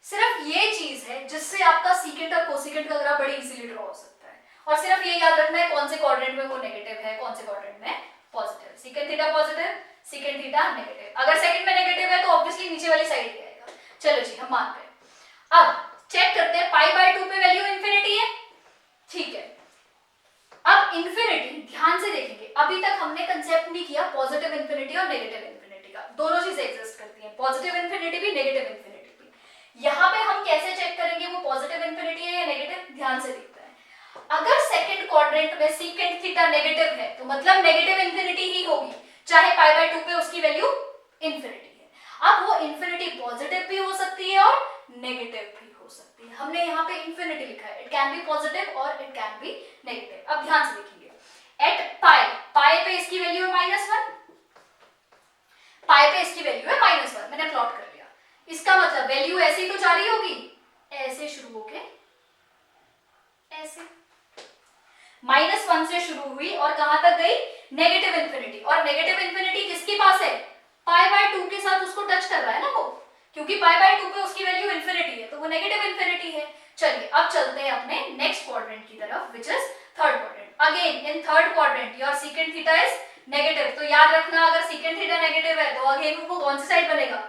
सिर्फ ये चीज है जिससे आपका सीकेंट और कोसीकेंट का ग्राफ बड़ी इजीली ड्रॉ हो सकता है। और सिर्फ ये याद रखना है कौन से क्वाड्रेंट में वो नेगेटिव है, कौन से क्वाड्रेंट में positive. Secant theta positive, secant theta negative. अगर सेकंड में नेगेटिव है तो ऑब्वियसली नीचे वाली साइड पे आएगा। चलो जी, हम मान गए। अब चेक करते हैं, पाई बाय 2 पे वैल्यू इन्फिनिटी है, ठीक है। अब इन्फिनिटी, ध्यान से देखेंगे, अभी तक हमने कंसेप्ट नहीं किया पॉजिटिव इन्फिनिटी और नेगेटिव इन्फिनिटी का। दोनों चीजें एग्जिस्ट करती हैं, पॉजिटिव इन्फिनिटी भी, नेगेटिव इन्फिनिटी भी। यहाँ पे हम कैसे चेक करेंगे वो पॉजिटिव इन्फिनिटी है या नेगेटिव? ध्यान से देखते हैं। अगर सेकंड क्वाड्रेंट में सीकेंट थीटा नेगेटिव है तो मतलब नेगेटिव इन्फिनिटी ही होगी, चाहे पाई बाय 2 पे उसकी वैल्यू इन्फिनिटी है। अब वो इन्फिनिटी पॉजिटिव भी हो सकती है और नेगेटिव भी हो सकती है। हमने यहाँ पे इन्फिनिटी लिखा है, इट कैन बी पॉजिटिव और इट कैन बी नेगेटिव। अब ध्यान से देखिए, एट पाई, पाई पे इसकी वैल्यू है -1, पाई पे इसकी वैल्यू है -1, मैंने प्लॉट कर लिया। इसका मतलब वैल्यू ऐसे ही तो जा रही होगी, ऐसे शुरू होके ऐसे -1 से शुरू हुई और कहां तक गई? Negative infinity. और नेगेटिव इन्फिनिटी किसके पास है? पाई बाय 2 के साथ उसको टच कर रहा है ना वो, क्योंकि पाई बाय 2 पे उसकी वैल्यू इन्फिनिटी है तो वो नेगेटिव इन्फिनिटी है। चलिए, अब चलते हैं अपने नेक्स्ट क्वाड्रेंट की तरफ, which is third quadrant. Again in third quadrant your secant theta is negative. तो याद रखना, अगर सीकेंट थीटा नेगेटिव है तो अगेन वो कौन सी साइड बनेगा?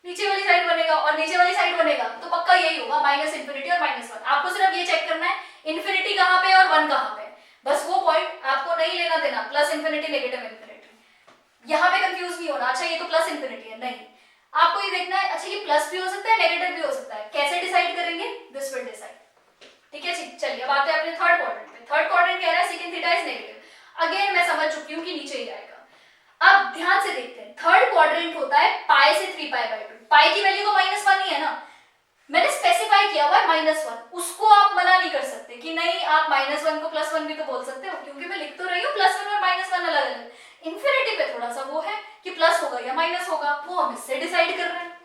नीचे वाली साइड बनेगा। और नीचे वाली साइड बनेगा तो पक्का यही होगा, -इन्फिनिटी और -1। आपको सिर्फ ये चेक करना है इन्फिनिटी कहां पे और 1 कहां पे, बस वो पॉइंट आपको नहीं लेना देना। प्लस इन्फिनिटी, नेगेटिव इन्फिनिटी, यहाँ पे कंफ्यूज नहीं होना। अच्छा ये तो प्लस इन्फिनिटी है, नहीं, आपको ये देखना है अच्छा ये प्लस भी हो सकता है, नेगेटिव भी हो सकता है। कैसे डिसाइड करेंगे? This will decide. ठीक है जी, चलिए अब आते हैं अपने थर्ड क्वाड्रेंट पे। थर्ड क्वाड्रेंट कह रहा है second theta is negative. Again मैं समझ चुकी हूँ कि नीचे ही आएगा। अब ध्यान से देखते हैं, थर्ड क्वाड्रेंट होता है पाई से 3 पाई बाय 2। पाई की वैल्यू तो -1 ही है ना, मैंने स्पेसिफाई किया हुआ है -1, उसको आप मना नहीं कर सकते कि नहीं आप -1 को +1 भी तो बोल सकते हो, क्योंकि मैं लिख तो रही हूँ +1 और -1 अलग अलग। इन्फिनिटी पे थोड़ा सा वो है कि प्लस होगा या माइनस होगा, वो हम इससे डिसाइड कर रहे हैं।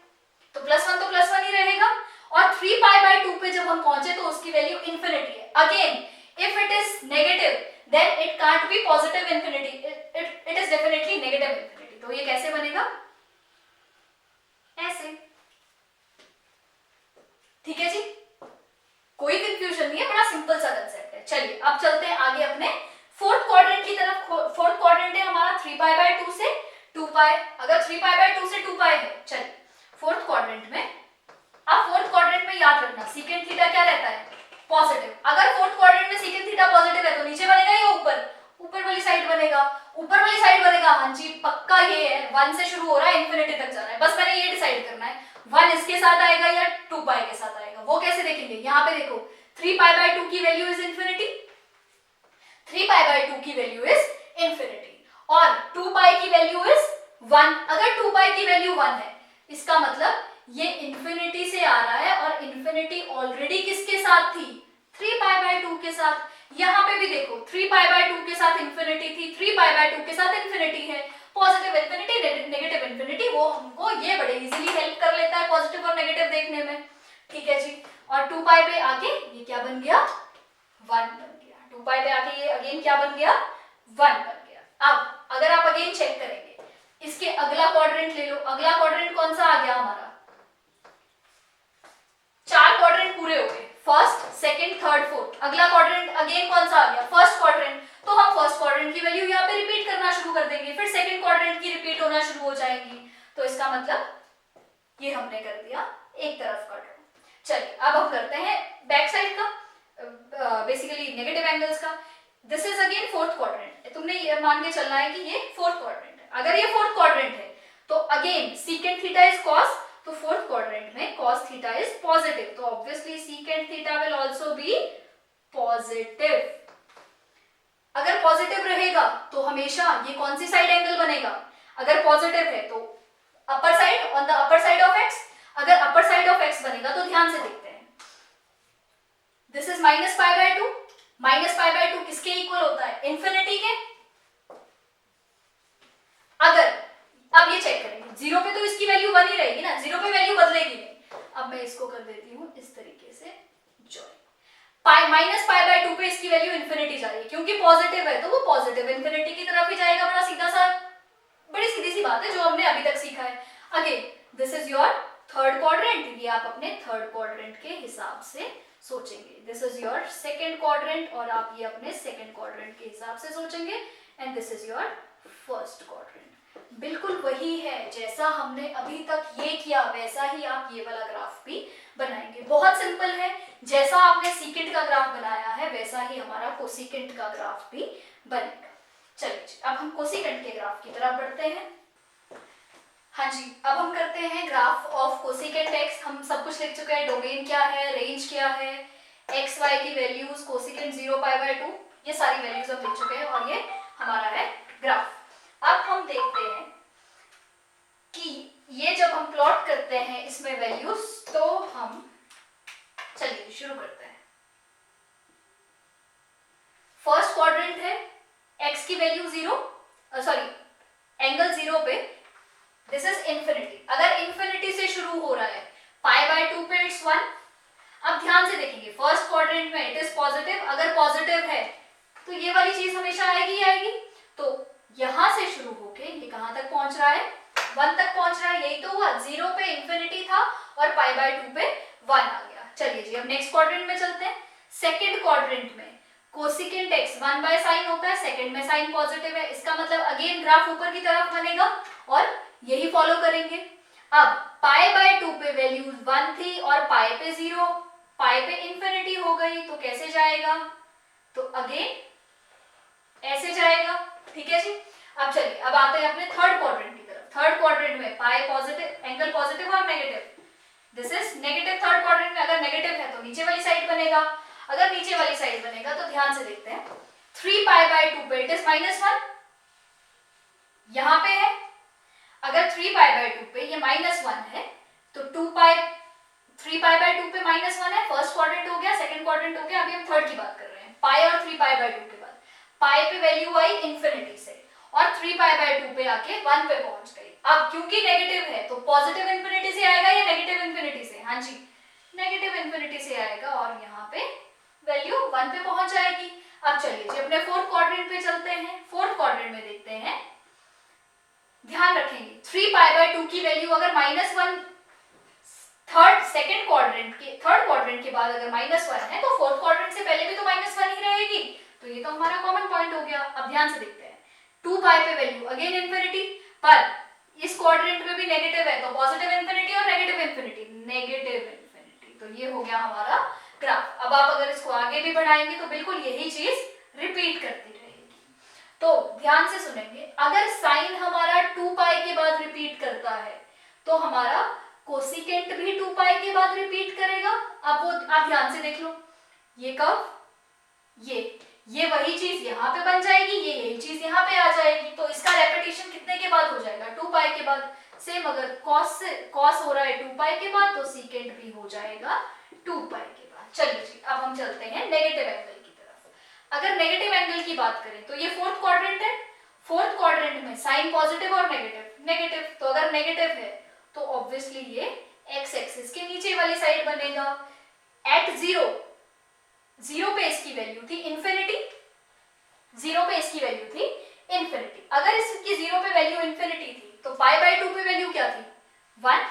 तो +1 तो +1 ही रहेगा। और 3 पाई बाय 2 पे जब हम पहुंचे तो उसकी वैल्यू इन्फिनिटी है। Again if it is negative then it can't be positive infinity, it is definitely negative infinity. तो ये कैसे बनेगा? ऐसे। ठीक है जी, कोई कंफ्यूजन नहीं है, बड़ा सिंपल सा कंसेप्ट है। चलिए अब चलते हैं आगे अपने फोर्थ क्वाड्रेंट की तरफ। फोर्थ क्वाड्रेंट है हमारा 3 पाई बाय 2 से 2 पाई। अगर 3 पाई बाय 2 से 2 पाई है, चलिए फोर्थ क्वाड्रेंट में, अब फोर्थ क्वाड्रेंट में याद रखना सीकेंट थीटा क्या रहता है? पॉजिटिव। अगर फोर्थ क्वाड्रेंट में सीकेंट थीटा पॉजिटिव है तो नीचे बनेगा या ऊपर? ऊपर वाली साइड बनेगा। ऊपर वाली साइड बनेगा, हाँ जी पक्का ये है, 1 से शुरू हो रहा है, इन्फिनिटी तक जा रहा है। बस मैंने ये डिसाइड करना है 1 इसके साथ आएगा या 2 पाई के साथ आएगा। वो कैसे देखेंगे? यहाँ पे देखो 3 पाई बाय 2 की value is infinity, 3 pi by 2 की वैल्यू इज इन्फिनिटी और 2 पाई की वैल्यू इज 1। अगर 2 पाई की वैल्यू 1 है, इसका मतलब ये इन्फिनिटी से आ रहा है और इन्फिनिटी ऑलरेडी किसके साथ थी? 3 पाई बाय 2 के साथ। यहाँ पे भी देखो 3 पाई बाय 2 के साथ इन्फिनिटी थी, 3 पाई बाय 2 के साथ इन्फिनिटी है। पॉजिटिव इन्फिनिटी, नेगेटिव इन्फिनिटी, वो हमको ये बड़े इजीली हेल्प कर लेता है पॉजिटिव और नेगेटिव देखने में। ठीक है जी, और 2 पाई पे आके ये क्या बन गया? 1 बन गया। 2 पाई पे आके ये अगेन क्या बन गया? 1 बन गया। अब अगर आप अगेन चेक करेंगे, इसके अगला क्वाड्रेंट ले लो। अगला क्वाड्रेंट कौन सा आ गया हमारा? 4 क्वाड्रेंट पूरे हो गए, फर्स्ट, सेकंड, थर्ड, फोर्थ। अगला क्वाड्रेंट अगेन कौन सा आ गया? First quadrant. तो हम फर्स्ट क्वाड्रेंट की वैल्यू यहाँ पे रिपीट करना शुरू कर देंगे, फिर सेकंड क्वाड्रेंट की रिपीट होना शुरू हो जाएंगी। तो इसका मतलब ये हमने कर दिया एक तरफ का ड्रॉ। चलिए अब हम करते हैं बैक साइड का, बेसिकली नेगेटिव एंगल्स का। This is again fourth quadrant. तुमने ये मान के चलना है कि ये फोर्थ क्वाड्रेंट है। अगर ये फोर्थ क्वाड्रेंट है तो again secant theta is cos, तो फोर्थ क्वाड्रेंट में cos थीटा इज पॉजिटिव, तो obviously secant theta will also be positive. अगर पॉजिटिव रहेगा तो हमेशा ये कौन सी साइड एंगल बनेगा? अगर पॉजिटिव है तो upper side, on the upper side of x, अगर अपर साइड ऑफ x बनेगा तो ध्यान से देखते हैं, this is minus pi by two, minus pi by two किसके इक्वल होता है, इन्फिनिटी के। अगर अब ये चेक करेंगे, जीरो पे तो इसकी वैल्यू 1 ही रहेगी ना, जीरो पे वैल्यू बदलेगी नहीं। अब मैं इसको कर देती हूँ इस तरीके से join, pi minus pi by two पे इसकी वैल्यू इन्फिनिटी जा रही है, क्योंकि पॉजिटिव है तो वो पॉजिटिव इन्फिनिटी की तरफ ही जाएगा। बड़ा सीधा सा, बड़ी सीधी सी बात है जो हमने अभी तक सीखा है। Again this is your third quadrant, ये आप अपने थर्ड क्वाड्रेंट के हिसाब से सोचेंगे। This is your second quadrant और आप ये अपने सेकेंड क्वाड्रेंट के हिसाब से सोचेंगे। And this is your first quadrant. बिल्कुल वही है जैसा हमने अभी तक ये किया, वैसा ही आप ये वाला ग्राफ भी बनाएंगे। बहुत सिंपल है, जैसा आपने सीकेंट का ग्राफ बनाया है वैसा ही हमारा कोसिकेंट का ग्राफ भी बनेगा। चलिए अब हम कोसिकेंट के ग्राफ की तरफ बढ़ते हैं। हाँ जी, अब हम करते हैं ग्राफ ऑफ कोसिकेंट एक्स। हम सब कुछ लिख चुके हैं, डोमेन क्या है, रेंज क्या है, एक्स वाई की वैल्यूज, कोसिकेंट 0 पाई बाय 2, ये सारी वैल्यूज हम लिख चुके हैं और ये हमारा है ग्राफ। अब हम देखते हैं कि ये जब हम प्लॉट करते हैं इसमें वैल्यूज, तो हम चलिए शुरू करते हैं। फर्स्ट क्वाड्रेंट है, x की वैल्यू 0, सॉरी एंगल 0 पे, दिस इज इंफिनिटी। अगर इंफिनिटी से शुरू हो रहा है, पाई बाय 2 पे इट्स 1। अब ध्यान से देखेंगे, फर्स्ट क्वाड्रेंट में इट इज पॉजिटिव, अगर पॉजिटिव है तो ये वाली चीज हमेशा आएगी ही आएगी। तो यहां से शुरू होके ये कहां तक पहुंच रहा है, 1 तक पहुंच रहा है। यही तो हुआ, 0 पे इंफिनिटी था और पाई बाय 2 पे 1 आ गया। चलिए जी अब नेक्स्ट क्वाड्रेंट में चलते हैं। सेकेंड क्वाड्रेंट में कोसिकेंट x 1 बाय साइन होता है, सेकेंड में साइन पॉजिटिव है, इसका मतलब अगेन ग्राफ ऊपर की तरफ बनेगा और यही फॉलो करेंगे। अब पाई बाय 2 पे वैल्यू 1 थी और पाई पे 0, पाई पे इंफिनिटी हो गई, तो कैसे जाएगा, तो अगेन ऐसे जाएगा। ठीक है जी। अब चलिए अब आते हैं अपने थर्ड क्वाड्रेंट की तरफ। थर्ड क्वाड्रेंट में पाई पॉजिटिव, एंगल पॉजिटिव और negative, this is negative. Third quadrant में अगर नेगेटिव है तो नीचे वाली साइड बनेगा, अगर नीचे वाली साइड बनेगा तो ध्यान से देखते हैं, 3 पाई बाय 2 पे इट इज -1, यहां पे है। अगर 3 पाई बाय 2 पे ये -1 है तो 3 पाई बाय 2 पे -1 है, फर्स्ट क्वाड्रेंट हो गया, सेकंड क्वाड्रेंट हो गया। अभी हम थर्ड की बात कर रहे हैं। पाई और 3 पाई बाय 2 के बाद पाई पे वैल्यू आई इंफिनिटी से और 3 पाई बाय 2 पे आके 1 पे पहुंच गई। अब क्योंकि नेगेटिव है तो पॉजिटिव इंफिनिटी से आएगा या नेगेटिव इंफिनिटी से, हाँ जी नेगेटिव इंफिनिटी से आएगा और यहाँ पे वैल्यू 1 पे पहुंच जाएगी। अब चलिए जी अपने फोर्थ क्वाड्रेंट पे चलते हैं। फोर्थ क्वाड्रेंट में देखते हैं, ध्यान रखेंगे 3 पाई बाय 2 की वैल्यू अगर -1, थर्ड क्वाड्रेंट के बाद अगर -1 है तो फोर्थ क्वाड्रेंट से पहले भी तो -1 ही रहेगी, तो ये तो हमारा कॉमन पॉइंट हो गया। अब ध्यान से देखते हैं, 2 पाई पे वैल्यू अगेन इंफिनिटी, पर इस क्वाड्रेंट में भी नेगेटिव है तो पॉजिटिव इंफिनिटी और नेगेटिव इंफिनिटी, नेगेटिव इंफिनिटी, तो ये हो गया हमारा ग्राफ। अब आप अगर इसको आगे भी बढ़ाएंगे तो बिल्कुल यही चीज रिपीट करती रहेगी। तो ध्यान से सुनेंगे, अगर साइन हमारा 2 पाई के बाद रिपीट करता है तो हमारा कोसिकेंट भी 2 पाई के बाद रिपीट करेगा। अब वो आप ध्यान से देख लो, ये कब, ये वही चीज यहाँ पे बन जाएगी, ये यही चीज यहाँ पे आ जाएगी, तो इसका रेपिटेशन कितने के बाद हो जाएगा, 2 पाई के बाद। सेम अगर कॉस हो रहा है 2 पाई के बाद तो सीकेंट भी हो जाएगा 2 पाई के बाद। चलिए जी अब हम चलते हैं नेगेटिव एंगल की तरफ। अगर नेगेटिव एंगल की बात करें तो ये फोर्थ क्वाड्रेंट है, फोर्थ क्वाड्रेंट में साइन पॉजिटिव और नेगेटिव, तो अगर नेगेटिव है तो ऑब्वियसली ये एक्स एक्सिस के नीचे वाली साइड बनेगा। एट 0 पे इसकी वैल्यू थी इंफिनिटी, 0 पे इसकी वैल्यू थी इंफिनिटी। अगर इसकी 0 पे वैल्यू इंफिनिटी थी तो पाई बाय 2 पे वैल्यू क्या थी, 1,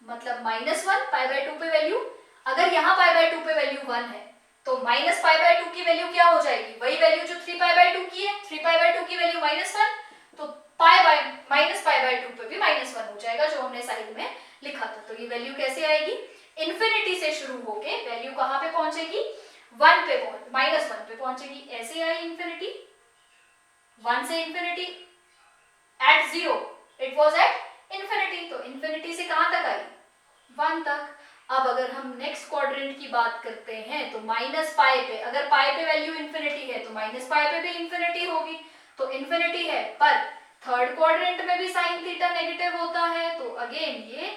मतलब -1 पाई बाय 2 पे वैल्यू। अगर यहाँ पाई बाय 2 पे वैल्यू 1 है तो माइनस पाई बाय 2 की वैल्यू क्या हो जाएगी, वही वैल्यू जो 3 पाई बाय 2 की है, 3 पाई बाय 2 की वैल्यू -1, तो माइनस पाई बाय 2 पे भी -1 हो जाएगा जो हमने साइड में लिखा था। तो ये वैल्यू कैसे आएगी, इंफिनिटी से शुरू होके वैल्यू कहां पे पहुंचेगी, 1 पे -1 पे पहुंचेगी। ऐसे आई इंफिनिटी, 1 से infinity, at 0 it was at infinity, तो इंफिनिटी से कहां तक आई, 1 तक। अब अगर हम नेक्स्ट क्वाड्रेंट की बात करते हैं तो माइनस पाई पे, अगर पाई पे वैल्यू इंफिनिटी है तो माइनस पाई पे भी इंफिनिटी होगी, तो इंफिनिटी है पर थर्ड क्वाड्रेंट में भी साइन थीटा नेगेटिव होता है, तो अगेन ये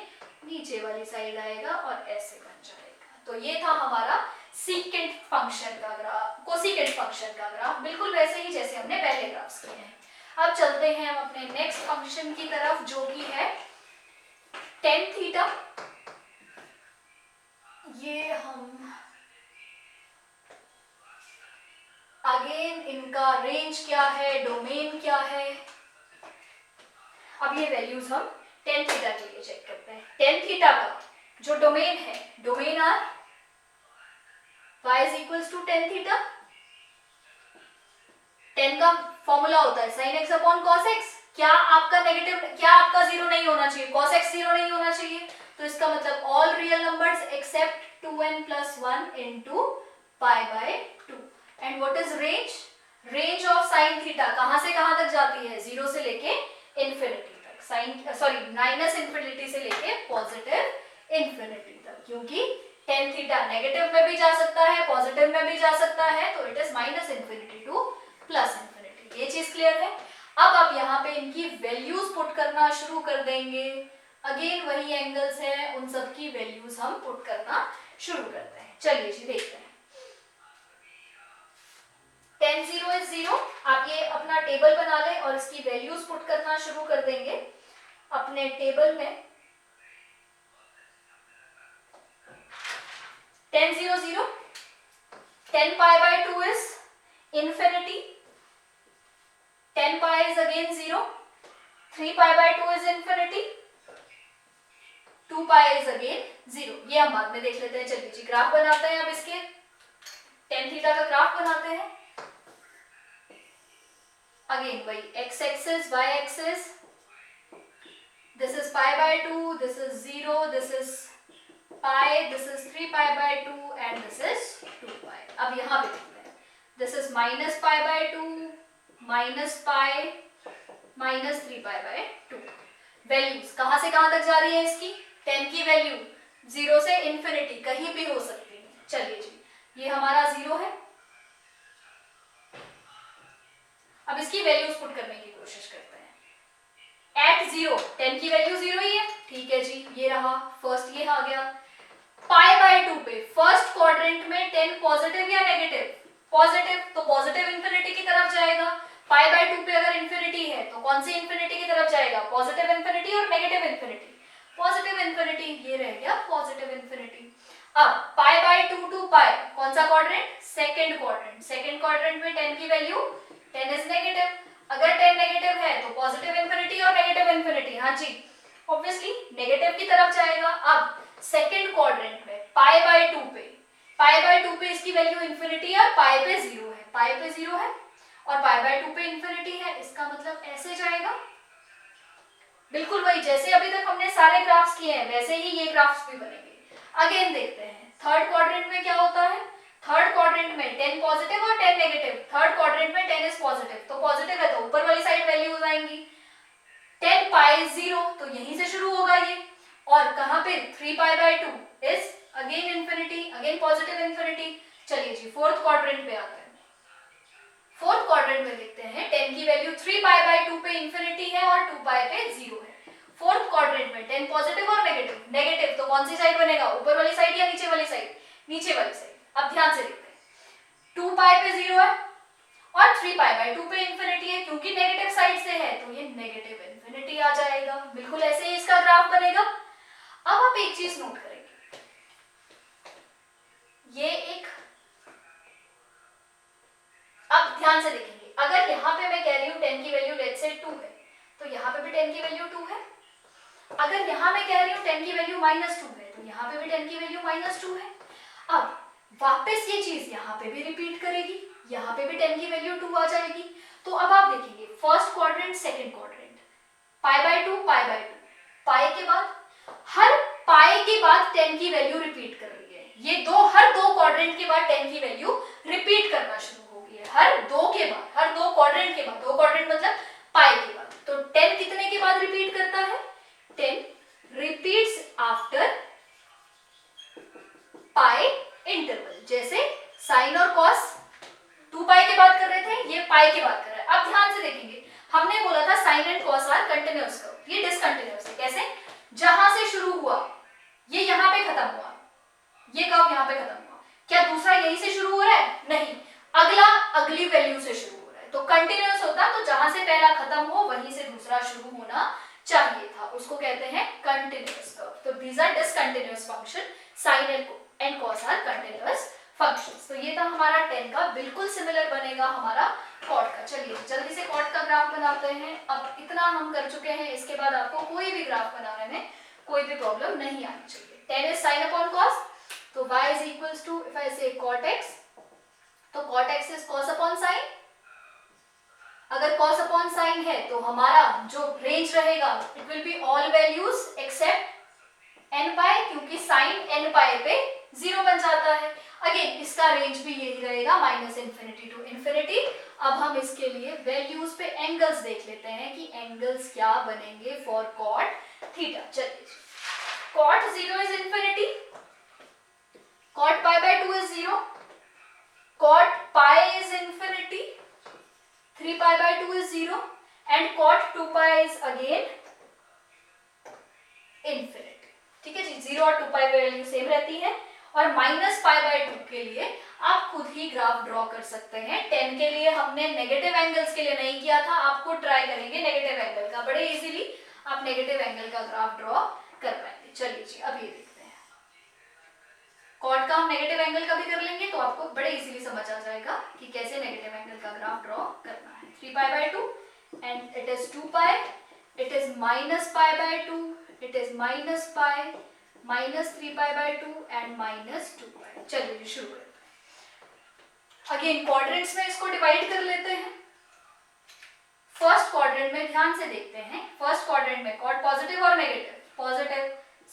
नीचे वाली साइड आएगा और ऐसे बन जाएगा। तो ये था हमारा सीकेंट फंक्शन का ग्राफ, कोसीकेंट फंक्शन का ग्राफ, बिल्कुल वैसे ही जैसे हमने पहले ग्राफ्स किए हैं। अब चलते हैं हम अपने नेक्स्ट फंक्शन की तरफ, जो कि है टेन थीटा। ये हम अगेन इनका रेंज क्या है, डोमेन क्या है, अब ये वैल्यूज हम टेन थीटा के लिए चेक करते हैं। टेन थीटा का जो डोमेन है, domain are y is equals to tan theta. Tan का फॉर्मूला होता है sin x upon cos x। क्या आपका नेगेटिव, क्या आपका जीरो नहीं होना चाहिए, cos x जीरो नहीं होना चाहिए, तो इसका मतलब all real numbers except 2n plus 1 into pi by 2। And what is range? Range of sine theta कहां से कहां तक जाती है? जीरो से लेके इंफिनिटी तक, साइन माइनस इंफिनिटी से लेके पॉजिटिव इंफिनिटी तक, क्योंकि टेन थीटा नेगेटिव में भी जा सकता है, पॉजिटिव में भी जा सकता है, तो it is minus infinity two plus infinity. ये चीज क्लियर है? अब आप यहाँ पे इनकी वैल्यूज पुट करना शुरू कर देंगे। अगेन वही एंगल्स हैं, उन सब की वैल्यूज हम पुट करना शुरू करते हैं। चलिए जी देखते हैं। tan 0 is 0। आप ये अपना टेबल बना लें और इसकी वैल्यूज पुट करना शुरू कर देंगे अपने टेबल में। tan 0 0, 10 pi by 2 is infinity, 10 pi is again 0, 3 pi by 2 is infinity, 2 pi is again 0। ये हम बाद में देख लेते हैं। चलिए जी ग्राफ बनाते हैं, अब इसके tan थीटा का ग्राफ बनाते हैं। अगेन वही x axis, y axis, this is pi by 2, this is 0, this is pi, this is 3 pi by 2 and this is 2 pi। अब यहाँ पे देखते हैं, this is minus pi by 2, minus pi, minus 3 pi by 2। Values कहाँ से कहाँ तक जा रही है इसकी? 10 की वैल्यू 0 से इंफिनिटी कहीं भी हो सकती है। चलिए जी ये हमारा 0 है। अब इसकी वैल्यूज पुट करने की कोशिश करते हैं। एट 0 10 की वैल्यू 0 ही है, ठीक है जी, ये रहा फर्स्ट, ये आ गया। पाई बाय 2 पे फर्स्ट क्वाड्रेंट में 10 पॉजिटिव या नेगेटिव? पॉजिटिव, तो पॉजिटिव इंफिनिटी की तरफ जाएगा। पाई बाय 2 पे अगर इंफिनिटी है तो कौन सी इंफिनिटी की तरफ जाएगा? पॉजिटिव इंफिनिटी और नेगेटिव इंफिनिटी। पॉजिटिव इंफिनिटी, ये रह गया पॉजिटिव इंफिनिटी। अब पाई बाय 2 टू पाई, कौन सा quadrant? Second quadrant. Second quadrant में 10 की वैल्यू 10 इज नेगेटिव। अगर 10 नेगेटिव है तो पॉजिटिव इंफिनिटी और नेगेटिव इंफिनिटी, हाँ जी ऑब्वियसली नेगेटिव की तरफ जाएगा। अब सेकंड क्वाड्रेंट में पाई बाय 2 पे, पाई बाय 2 पे इसकी वैल्यू इंफिनिटी है, पाई पे 0 है, पाई पे 0 है और पाई बाय 2 पे इंफिनिटी है, इसका मतलब ऐसे जाएगा। बिल्कुल वही जैसे अभी तक हमने सारे ग्राफ्स किए हैं वैसे ही ये ग्राफ्स भी बनेंगे। अगेन देखते हैं थर्ड क्वाड्रेंट में क्या होता है। थर्ड क्वाड्रेंट में 10 पॉजिटिव और 10 नेगेटिव। थर्ड क्वाड्रेंट में 10 इज पॉजिटिव, तो पॉजिटिव है तो ऊपर वाली साइड वैल्यूज आएंगी। 10 पाई 0 तो यहीं से शुरू होगा ये, और कहां पे 3 pi by 2 is again infinity, again positive infinity. चलिए जी फोर्थ क्वाड्रेंट पे आते हैं। फोर्थ क्वाड्रेंट में देखते हैं 10 की वैल्यू 3 पाई बाय 2 पे इंफिनिटी है और 2 पाई पे 0 है। फोर्थ क्वाड्रेंट में 10 पॉजिटिव और नेगेटिव। नेगेटिव तो कौन सी साइड बनेगा? ऊपर वाली साइड या नीचे वाली साइड? नीचे वाली साइड। अब ध्यान से देखते हैं 2 पाई पे 0 है और 3 पाई बाय 2 पे इंफिनिटी है, क्योंकि नेगेटिव साइड से है तो ये नेगेटिव इंफिनिटी आ जाएगा। बिल्कुल ऐसे ही इसका ग्राफ बनेगा। अब आप एक चीज नोट करेंगे, ये एक, अब ध्यान से देखेंगे, अगर यहाँ पे मैं कह रही हूँ 10 की वैल्यू लेट्स से 2 है तो यहाँ पे भी 10 की वैल्यू 2 है। अगर यहाँ मैं कह रही हूँ 10 की वैल्यू -2 है तो यहाँ पे भी 10 की वैल्यू -2 है। अब वापस ये चीज यहाँ पे भी रिपीट करेगी, यहाँ पे भी 10 की वैल्यू 2 आ जाएगी। तो अब आप देखेंगे first quadrant, second quadrant, pi by 2, pi by 2, पाई के बाद हर पाई के बाद 10 की वैल्यू रिपीट कर रही है। ये हर दो क्वाड्रेंट के बाद 10 की वैल्यू रिपीट करना शुरू हो गई है, हर दो के बाद, हर दो क्वाड्रेंट के बाद। दो क्वाड्रेंट मतलब पाई के बाद। तो 10 कितने के बाद रिपीट करता है? 10 रिपीट्स आफ्टर पाई इंटरवल। जैसे साइन और कॉस 2 पाई के बाद कर रहे थे, ये पाई के बाद कर रहा है। अब ध्यान से देखेंगे हमने बोला था sine and cos are continuous curve, ये डिसकंटिन्यूअस है। कैसे? जहां से शुरू हुआ ये यहाँ पे खत्म हुआ, ये कर्व यहाँ पे खत्म हुआ, क्या दूसरा यहीं से शुरू हो रहा है? नहीं, अगला अगली वैल्यू से शुरू हो रहा है। तो कंटिन्यूअस होता तो जहां से पहला खत्म हो वहीं से दूसरा शुरू होना चाहिए था, उसको कहते हैं कंटिन्यूअस कर्व। तो these are discontinuous function, sine and cos are continuous functions. तो ये था हमारा 10 का, बिल्कुल सिमिलर बनेगा हमारा कॉट का। चलिए जल्दी से कॉट का ग्राफ बनाते हैं। अब इतना हम कर चुके हैं, इसके बाद आपको कोई भी ग्राफ बनाने में कोई भी प्रॉब्लम नहीं आनी चाहिए। 10 is sin upon cos, तो y is equals to, if I say cot x, तो cot x is cos upon sin। अगर cos upon sin है तो हमारा जो रेंज रहेगा it will be all values except n pi, क्योंकि sin n pi पे 0 बन जाता है। अगेन इसका रेंज भी यही रहेगा, -∞ to ∞। अब हम इसके लिए वैल्यूज पे एंगल्स देख लेते हैं कि एंगल्स क्या बनेंगे फॉर cot थीटा। चलिए, cot 0 is infinity, cot pi by 2 is 0, cot pi is infinity, 3 pi by 2 is 0 and cot 2 pi is again infinity। ठीक है जी, 0 और 2 pi वैल्यू सेम रहती है। और -π/2 के लिए आप खुद ही ग्राफ ड्रॉ कर सकते हैं। 10 के लिए हमने नेगेटिव एंगल्स के लिए नहीं किया था, आपको ट्राई करेंगे नेगेटिव एंगल का, बड़े इजीली आप नेगेटिव एंगल का ग्राफ ड्रॉ कर पाएंगे। चलिए जी, अब ये देखते हैं। कॉट का हम नेगेटिव एंगल का भी कर लेंगे तो आपको बड़े इजीली समझ आ जाएगा कि कैसे नेगेटिव एंगल का ग्राफ ड्रॉ करना है। 3π/2 and it is 2 pi, it is -π/2, it is -π, -3π/2 and -2 pi। चलिए जी शुरू करते हैं। अगेन क्वाड्रेंट्स में इसको डिवाइड कर लेते हैं। फर्स्ट क्वाड्रेंट में ध्यान से देखते हैं। फर्स्ट क्वाड्रेंट में कॉट पॉजिटिव और नेगेटिव, पॉजिटिव।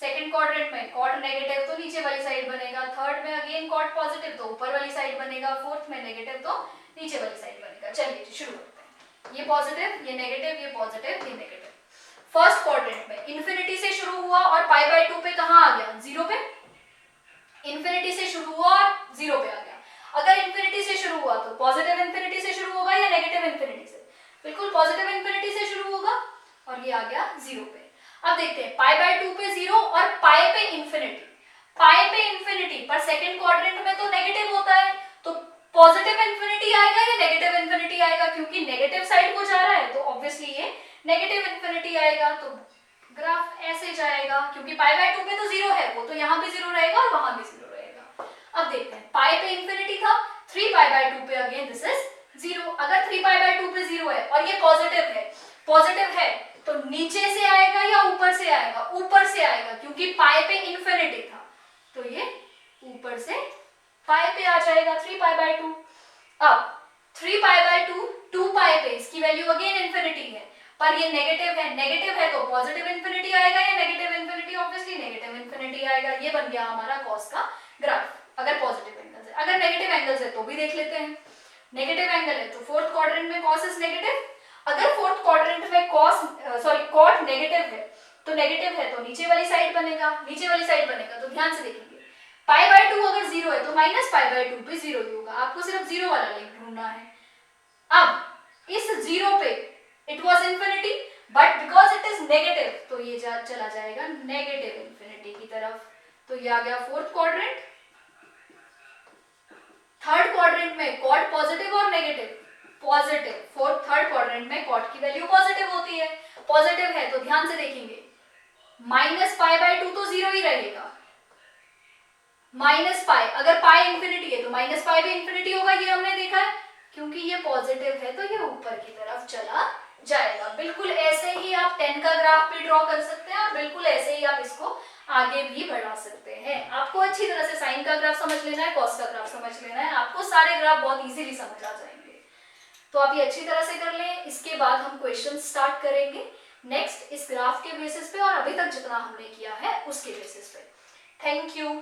सेकंड क्वाड्रेंट में कॉट नेगेटिव तो नीचे वाली साइड बनेगा। थर्ड में अगेन कॉट पॉजिटिव तो ऊपर वाली साइड बनेगा। फोर्थ में नेगेटिव तो नीचे वाली साइड बनेगा। चलिए जी शुरू करते हैं। ये पॉजिटिव, ये नेगेटिव, ये पॉजिटिव, ये नेगेटिव। फर्स्ट क्वाड्रेंट में इन्फिनिटी से शुरू हुआ और π/2 पे कहां आ गया? 0 पे। इन्फिनिटी से शुरू हुआ और 0 पे आ गया। अगर इन्फिनिटी से शुरू हुआ तो पॉजिटिव इन्फिनिटी से शुरू होगा या नेगेटिव इन्फिनिटी से? बिल्कुल पॉजिटिव इन्फिनिटी से शुरू होगा और ये आ गया 0 पे। अब देखते हैं π/2 पे 0 और π पे इन्फिनिटी। π पे इन्फिनिटी पर सेकंड क्वाड्रेंट में तो नेगेटिव होता है, तो पॉजिटिव इन्फिनिटी आएगा या नेगेटिव इन्फिनिटी आएगा? क्योंकि नेगेटिव साइड को जा रहा है तो ऑब्वियसली ये नेगेटिव इन्फिनिटी आएगा। तो ग्राफ ऐसे जाएगा, क्योंकि π/2 पे तो 0 है, वो तो यहाँ भी 0 रहेगा और वहां भी 0 रहेगा। अब देखते हैं, पाई पे इन्फिनिटी था, 3π/2 पे अगेन दिस इज 0। अगर 3π/2 पे 0 है और ये पॉजिटिव है तो नीचे से आएगा या ऊपर से आएगा? ऊपर से आएगा, क्योंकि पाई पे इन्फिनिटी था तो ये ऊपर से पाई पे आ जाएगा 3π/2। अब 3π/2 2π पे इसकी वैल्यू अगेन इन्फिनिटी है, पर ये नेगेटिव है तो पॉजिटिव इन्फिनिटी आएगा या negative infinity? Obviously negative infinity आएगा। ये बन गया हमारा कॉस का ग्राफ, अगर पॉजिटिव एंगल है। अगर नेगेटिव एंगल्स है तो भी देख लेते हैं। नेगेटिव एंगल है तो फोर्थ क्वाड्रेंट में कॉस इज नेगेटिव। अगर फोर्थ क्वाड्रेंट में कॉट नेगेटिव है तो नीचे वाली साइड बनेगा, तो ध्यान से देखेंगे। π/2 अगर 0 है तो -π/2 पे 0 ही होगा, आपको सिर्फ 0 वाला लिंक ढूंढना है। अब इस 0 पे it was infinity but because it is negative तो ये चला जाएगा नेगेटिव इन्फिनिटी की तरफ, तो ये आ गया फोर्थ क्वाड्रेंट। थर्ड क्वाड्रेंट में कॉट पॉजिटिव और नेगेटिव, पॉजिटिव। थर्ड क्वाड्रेंट में कॉट की वैल्यू पॉजिटिव होती है, पॉजिटिव है तो ध्यान से देखेंगे -π/2 तो 0 ही रहेगा। -π, अगर पाई इन्फिनिटी है तो -π भी इन्फिनिटी होगा, ये हमने देखा है। क्योंकि ये पॉजिटिव है तो ये ऊपर की तरफ चला जाएगा। बिल्कुल ऐसे ही आप 10 का ग्राफ भी ड्रॉ कर सकते हैं और बिल्कुल ऐसे ही आप इसको आगे भी बढ़ा सकते हैं। आपको अच्छी तरह से साइन का ग्राफ समझ लेना है, कॉस का ग्राफ समझ लेना है, आपको सारे ग्राफ बहुत इजीली समझ आ जाएंगे। तो आप ये अच्छी तरह से कर लें। इसके बाद हम क्वेश्चन स्टार्ट करेंगे नेक्स्ट इस ग्राफ के बेसिस पे और अभी तक जितना हमने किया है उसके बेसिस पे। Thank you.